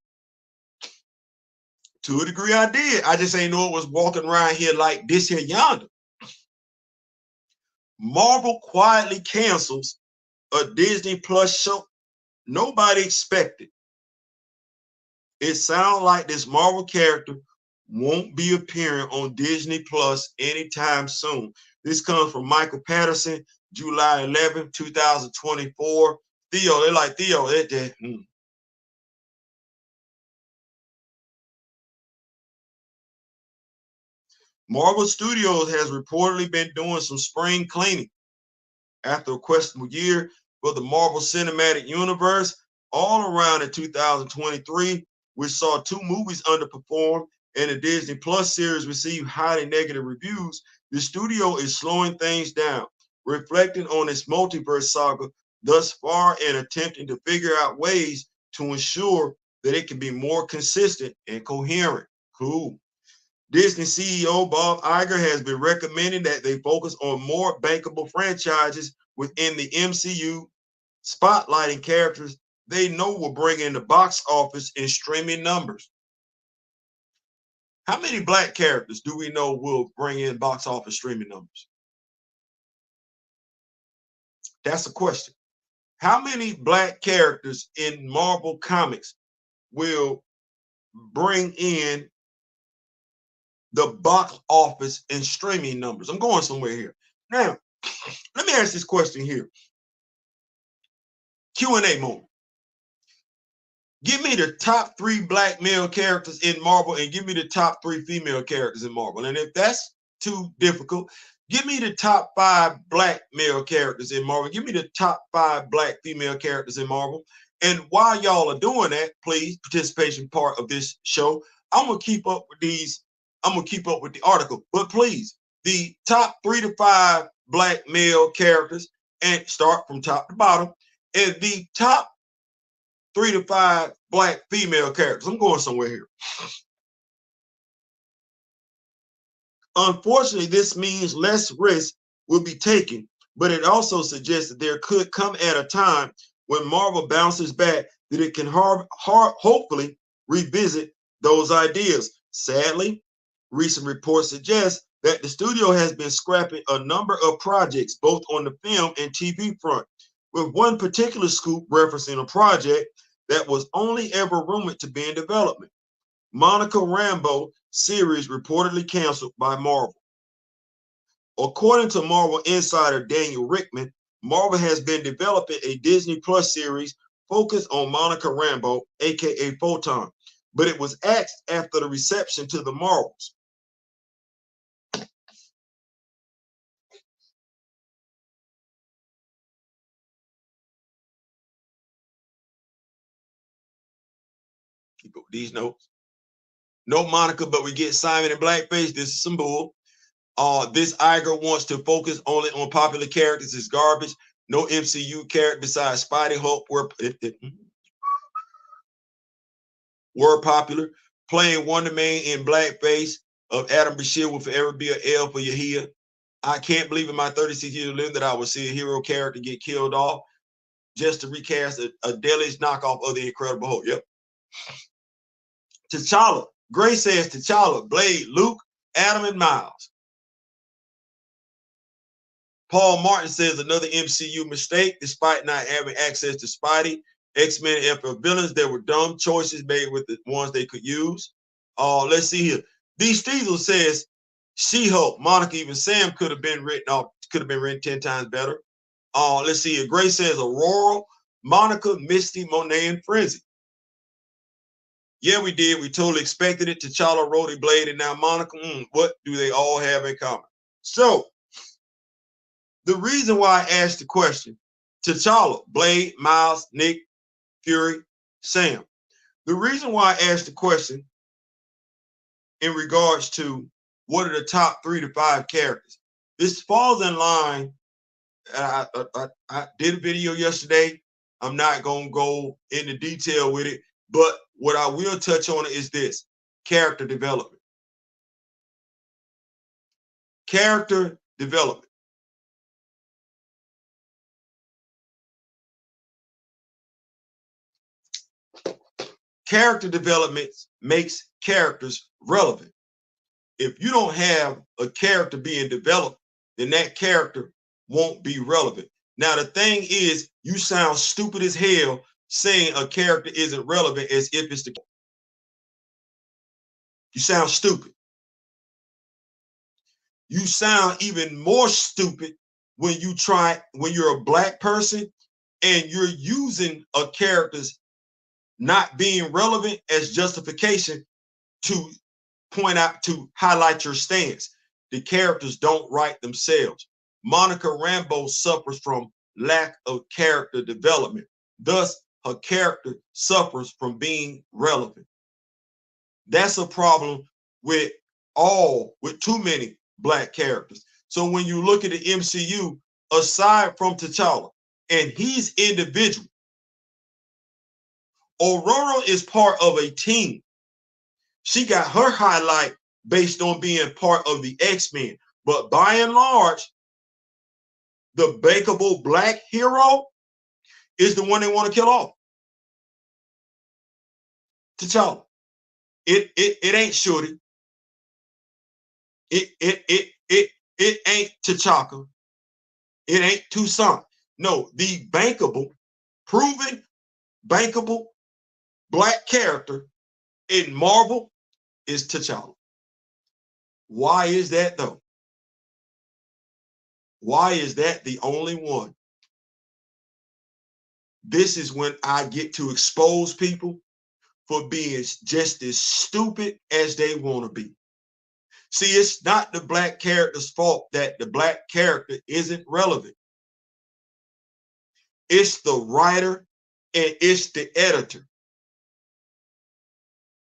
To a degree, I did. I just ain't know it was walking around here like this here yonder. Marvel quietly cancels a Disney Plus show nobody expected. It sounds like this Marvel character won't be appearing on Disney Plus anytime soon. This comes from Michael Patterson, July 11, 2024. Theo, they're like, Theo, Marvel Studios has reportedly been doing some spring cleaning after a questionable year for the Marvel Cinematic Universe. All around in 2023, we saw two movies underperform and the Disney Plus series received highly negative reviews. The studio is slowing things down, reflecting on its multiverse saga thus far and attempting to figure out ways to ensure that it can be more consistent and coherent. Cool. Disney CEO Bob Iger has been recommending that they focus on more bankable franchises within the MCU, spotlighting characters they know will bring in the box office and streaming numbers. How many black characters do we know will bring in box office streaming numbers? That's a question. How many black characters in Marvel Comics will bring in the box office and streaming numbers? I'm going somewhere here. Now, let me ask this question here. Q&A moment. Give me the top 3 black male characters in Marvel and give me the top 3 female characters in Marvel. And if that's too difficult, give me the top 5 black male characters in Marvel. Give me the top 5 black female characters in Marvel. And while y'all are doing that, please, participation part of this show, I'm going to keep up with these. I'm going to keep up with the article. But please, the top 3 to 5 black male characters, and start from top to bottom, and the top 3 to 5 black female characters. I'm going somewhere here. Unfortunately, this means less risk will be taken, but it also suggests that there could come at a time when Marvel bounces back that it can hopefully revisit those ideas. Sadly, recent reports suggest that the studio has been scrapping a number of projects, both on the film and TV front, with one particular scoop referencing a project that was only ever rumored to be in development. Monica Rambeau series reportedly canceled by Marvel. According to Marvel insider Daniel Rickman, Marvel has been developing a Disney Plus series focused on Monica Rambeau, aka Photon, but it was axed after the reception to the Marvels. Keep up with these notes. No Monica, but we get Simon in blackface. This is some bull. This Iger wants to focus only on popular characters. It's garbage. No MCU character besides Spidey, Hulk were popular. Playing Wonder Man in blackface of Adam Bashir will forever be an L for Yahia. I can't believe in my 36 years of living that I would see a hero character get killed off just to recast a devilish knockoff of the Incredible Hulk. Yep. T'Challa. Gray says T'Challa, Blade, Luke, Adam, and Miles. Paul Martin says another MCU mistake, despite not having access to Spidey. X-Men and villains, there were dumb choices made with the ones they could use. Let's see here. D. Steezel says She-Hulk, Monica, even Sam could have been written 10 times better. Let's see here. Gray says Aurora, Monica, Misty, Monet, and Frenzy. Yeah, we did. We totally expected it. T'Challa, Rhodey, Blade, and now Monica. What do they all have in common? So the reason why I asked the question, T'Challa, Blade, Miles, Nick, Fury, Sam. The reason why I asked the question in regards to what are the top 3 to 5 characters, this falls in line. I did a video yesterday. I'm not going to go into detail with it, but what I will touch on is this: character development. Character development. Character development makes characters relevant. If you don't have a character being developed, then that character won't be relevant. Now, the thing is, you sound stupid as hell saying a character isn't relevant as if it's the. You sound stupid. You sound even more stupid when you're a black person and you're using a character's not being relevant as justification to point out, to highlight your stance. The characters don't write themselves. Monica Rambeau suffers from lack of character development. Thus, her character suffers from being relevant. That's a problem with too many black characters. So when you look at the MCU, aside from T'Challa, and he's individual, Aurora is part of a team. She got her highlight based on being part of the X-Men. But by and large, the bankable black hero is the one they want to kill off. T'Challa. It ain't Shorty. It ain't T'Chaka. It ain't Toussaint. No, the bankable, proven bankable black character in Marvel is T'Challa. Why is that though? Why is that the only one? This is when I get to expose people for being just as stupid as they want to be. See, it's not the black character's fault that the black character isn't relevant. It's the writer and it's the editor.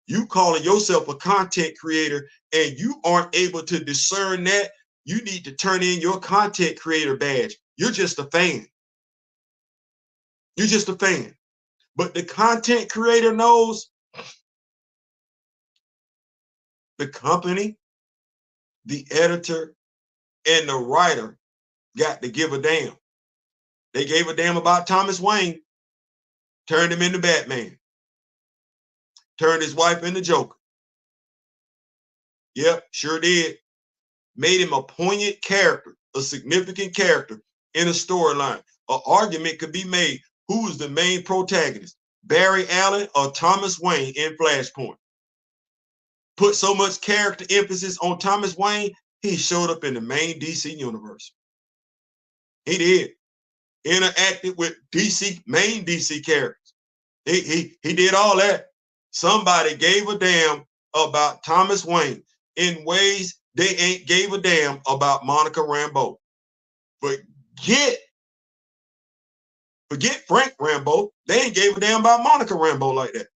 You calling yourself a content creator and you aren't able to discern that, you need to turn in your content creator badge. You're just a fan. You're just a fan. But the content creator knows the company, the editor, and the writer got to give a damn. They gave a damn about Thomas Wayne, turned him into Batman, turned his wife into Joker. Yep, sure did. Made him a poignant character, a significant character in a storyline. An argument could be made: who is the main protagonist, Barry Allen or Thomas Wayne in Flashpoint? Put so much character emphasis on Thomas Wayne, he showed up in the main DC universe. He did. Interacted with main DC characters. He did all that. Somebody gave a damn about Thomas Wayne in ways they ain't gave a damn about Monica Rambeau. Forget Frank Rambeau. They ain't gave a damn about Monica Rambeau like that.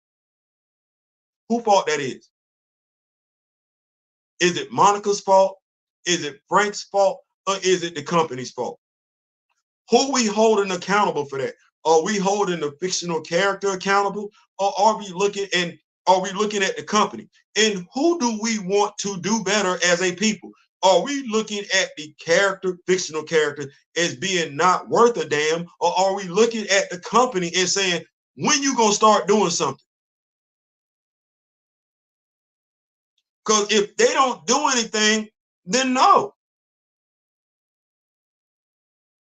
Who fault that is? Is it Monica's fault? Is it Frank's fault? Or is it the company's fault? Who we holding accountable for that? Are we holding the fictional character accountable? Or are we looking at the company? And who do we want to do better as a people? Are we looking at the fictional character, as being not worth a damn? Or are we looking at the company and saying, when you gonna start doing something? Because if they don't do anything, then no.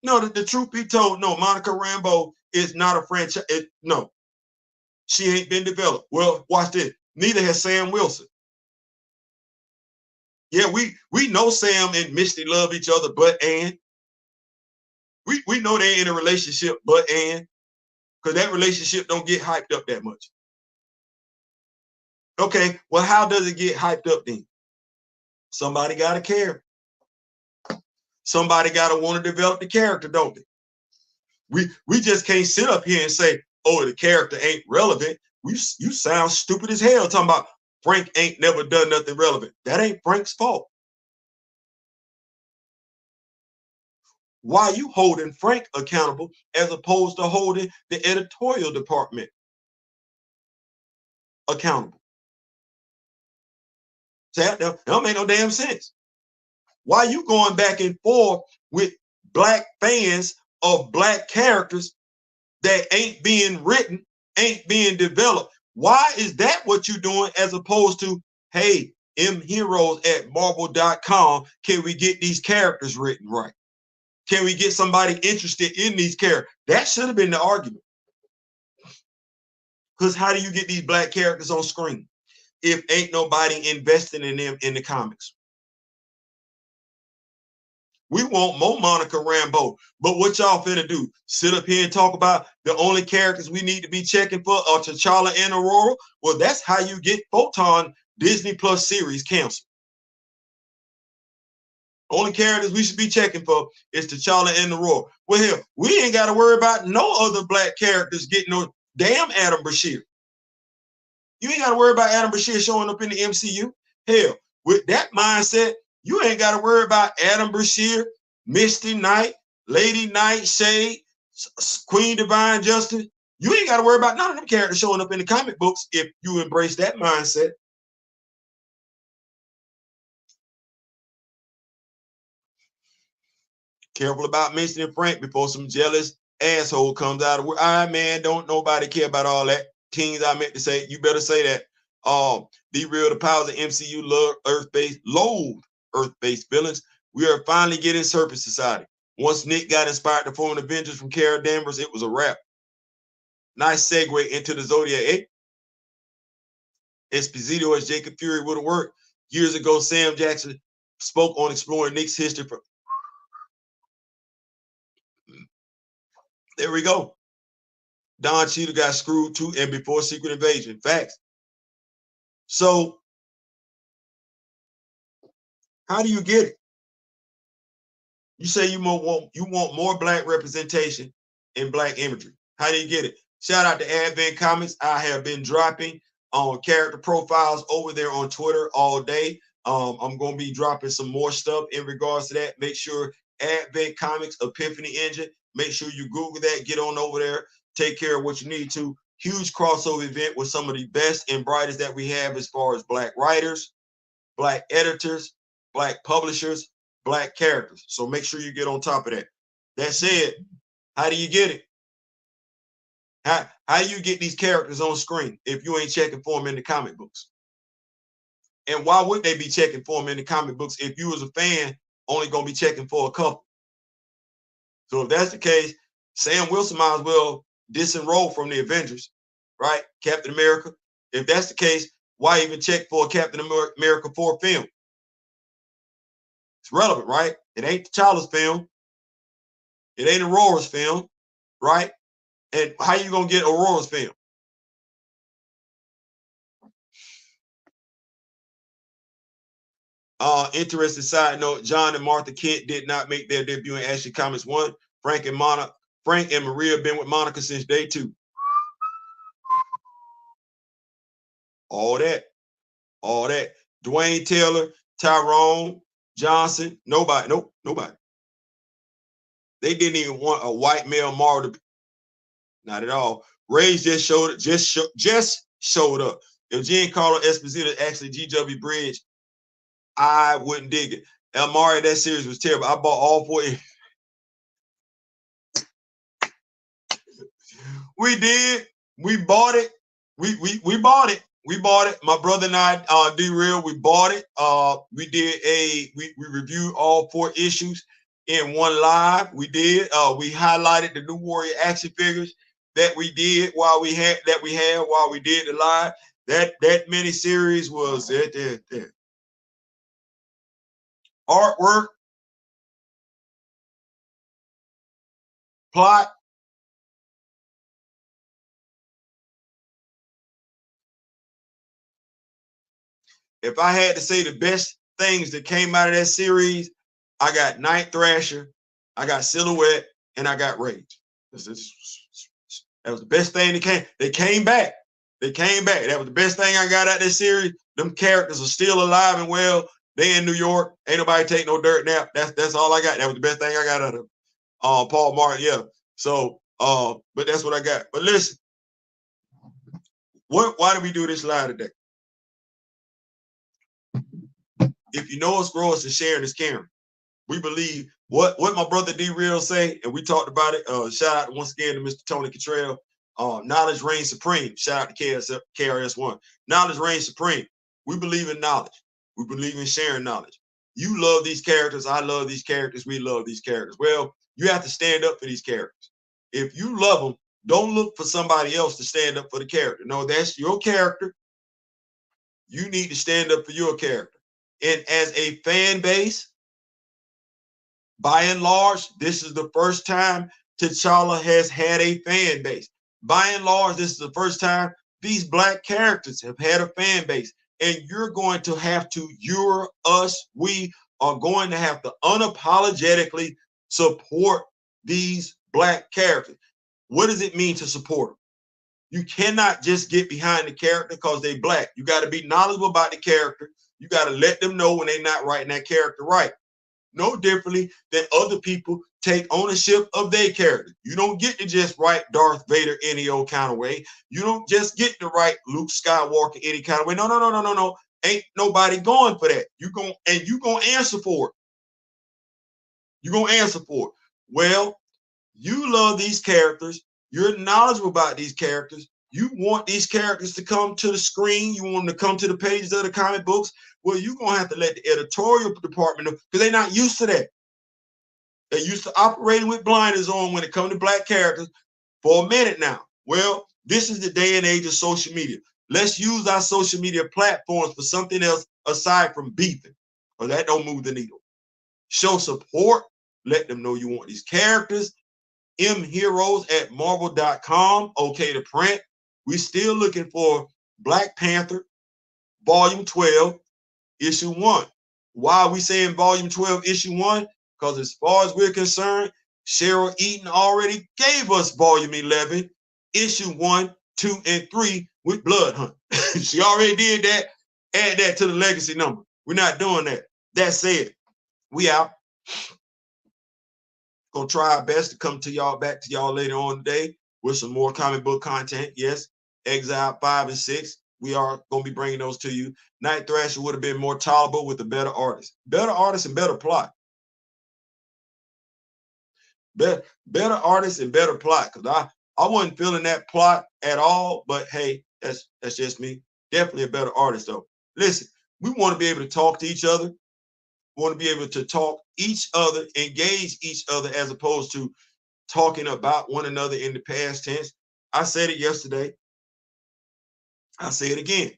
No, the truth be told, no, Monica Rambeau is not a franchise. No, she ain't been developed. Well, watch this. Neither has Sam Wilson. Yeah, we know Sam and Misty love each other, but we know they're in a relationship, but because that relationship don't get hyped up that much. Okay, well, how does it get hyped up then? Somebody got to care. Somebody got to want to develop the character, don't they? We just can't sit up here and say, oh, the character ain't relevant. You sound stupid as hell talking about Frank ain't never done nothing relevant. That ain't Frank's fault. Why are you holding Frank accountable as opposed to holding the editorial department accountable? That don't make no damn sense. Why are you going back and forth with black fans of black characters that ain't being written, ain't being developed? Why is that what you're doing as opposed to, hey, mheroes at marvel.com, can we get these characters written right? Can we get somebody interested in these characters? That should have been the argument. Because how do you get these black characters on screen if ain't nobody investing in them in the comics? We want more Monica Rambeau. But what y'all finna do? Sit up here and talk about the only characters we need to be checking for are T'Challa and Aurora? Well, that's how you get Photon Disney Plus series canceled. Only characters we should be checking for is T'Challa and Aurora. Well, hell, we ain't got to worry about no other black characters getting no damn Adam Bashir. You ain't got to worry about Adam Bashir showing up in the MCU. Hell, with that mindset, you ain't got to worry about Adam Bashir, Misty Knight, Lady Nightshade, Queen Divine Justice. You ain't got to worry about none of them characters showing up in the comic books if you embrace that mindset. Careful about mentioning Frank before some jealous asshole comes out of where, man, don't nobody care about all that. Kings, I meant to say, you better say that. Be real, the powers of MCU love Earth-based, loathe Earth-based villains. We are finally getting Surface Society. Once Nick got inspired to form an Avengers from Carol Danvers, it was a wrap. Nice segue into the Zodiac 8. Esposito as Jacob Fury would have worked. Years ago, Sam Jackson spoke on exploring Nick's history. There we go. Don Cheadle got screwed too, and before Secret Invasion. Facts. So, how do you get it? You say you want more black representation in black imagery. How do you get it? Shout out to Advent Comics. I have been dropping character profiles over there on Twitter all day. I'm going to be dropping some more stuff in regards to that. Make sure Advent Comics Epiphany Engine. Make sure you Google that. Get on over there. Take care of what you need to. Huge crossover event with some of the best and brightest that we have as far as black writers, black editors, black publishers, black characters. So make sure you get on top of that. That said, how do you get it? How do you get these characters on screen if you ain't checking for them in the comic books? And why would they be checking for them in the comic books if you as a fan only going to be checking for a couple? So if that's the case, Sam Wilson might as well disenroll from the Avengers, right? Captain America. If that's the case, why even check for a Captain America 4 film? It's relevant, right? It ain't T'Challa's film. It ain't Aurora's film, right? And how you gonna get Aurora's film? Interesting side note: John and Martha Kent did not make their debut in Action Comics 1. Frank and Maria have been with Monica since day 2. All that. Dwayne Taylor, Tyrone Johnson, nobody. Nope, nobody. They didn't even want a white male Marvel to be. Not at all. Ray's just showed up. If Giancarlo Esposito is actually GW Bridge, I wouldn't dig it. Amari, that series was terrible. I bought all 4. We did. We bought it. We bought it. We bought it. My brother and I, D-Real, we bought it. We reviewed all 4 issues in one live. We did. We highlighted the New Warrior action figures that we did while we did the live. That mini series was artwork, plot, if I had to say the best things that came out of that series, I got Night Thrasher, I got Silhouette, and I got Rage. That was the best thing that came. They came back. They came back. That was the best thing I got out of this series. Them characters are still alive and well. They in New York. Ain't nobody take no dirt nap. That's all I got. That was the best thing I got out of Paul Martin. Yeah. So but that's what I got. But listen, why do we do this live today? If you know us, grow us, and sharing is caring. We believe what my brother D Real say, and we talked about it. Shout out once again to Mr. Tony Cottrell. Knowledge reigns supreme. Shout out to KRS-One. Knowledge reigns supreme. We believe in knowledge. We believe in sharing knowledge. You love these characters. I love these characters. We love these characters. Well, you have to stand up for these characters. If you love them, don't look for somebody else to stand up for the character. No, that's your character. You need to stand up for your character. And as a fan base, by and large, this is the first time T'Challa has had a fan base. By and large, this is the first time these black characters have had a fan base. And you're going to have to, we are going to have to unapologetically support these black characters. What does it mean to support them? You cannot just get behind the character because they black. You got to be knowledgeable about the character. You got to let them know when they're not writing that character right. No differently than other people take ownership of their character. You don't get to just write Darth Vader any old kind of way. You don't just get to write Luke Skywalker any kind of way. No. Ain't nobody going for that. You gonna answer for it. You're gonna answer for it. Well, you love these characters. You're knowledgeable about these characters. You want these characters to come to the screen. You want them to come to the pages of the comic books. Well, you're going to have to let the editorial department know because they're not used to that. They're used to operating with blinders on when it comes to black characters for a minute now. Well, this is the day and age of social media. Let's use our social media platforms for something else aside from beefing, or that don't move the needle. Show support. Let them know you want these characters. mheroes@marvel.com. Okay to print. We're still looking for Black Panther, Volume 12, Issue 1. Why are we saying Volume 12, Issue 1? Because as far as we're concerned, Cheryl Eaton already gave us Volume 11, Issue 1, 2, and 3 with Blood Hunt. She already did that. Add that to the legacy number. We're not doing that. That said, we out. Gonna try our best to come to y'all, back to y'all later on today with some more comic book content. Yes, Exile 5 and 6. We are gonna be bringing those to you. Night Thrasher would have been more tolerable with a better artist and better plot. Better artists and better plot. Because I wasn't feeling that plot at all. But hey, that's just me. Definitely a better artist though. Listen, we want to be able to talk to each other. We want to be able to talk each other, engage each other, as opposed to talking about one another in the past tense. I said it yesterday. I say it again.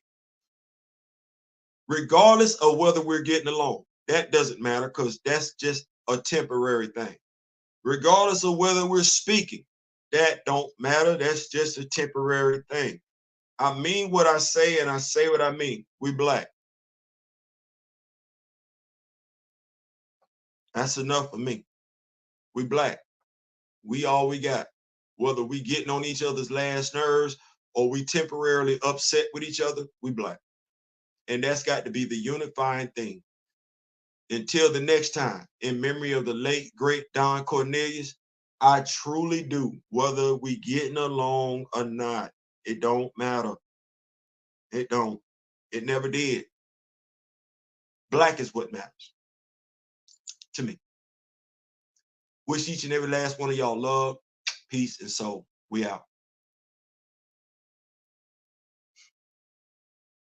Regardless of whether we're getting along, that doesn't matter because that's just a temporary thing. Regardless of whether we're speaking, that don't matter. That's just a temporary thing. I mean what I say and I say what I mean. We black. That's enough for me. We black. We all we got. Whether we getting on each other's last nerves or we temporarily upset with each other, we black. And that's got to be the unifying thing. Until the next time, in memory of the late, great Don Cornelius, I truly do, whether we getting along or not, it don't matter. It don't. It never did. Black is what matters to me. Wish each and every last one of y'all love, peace, and soul. We out.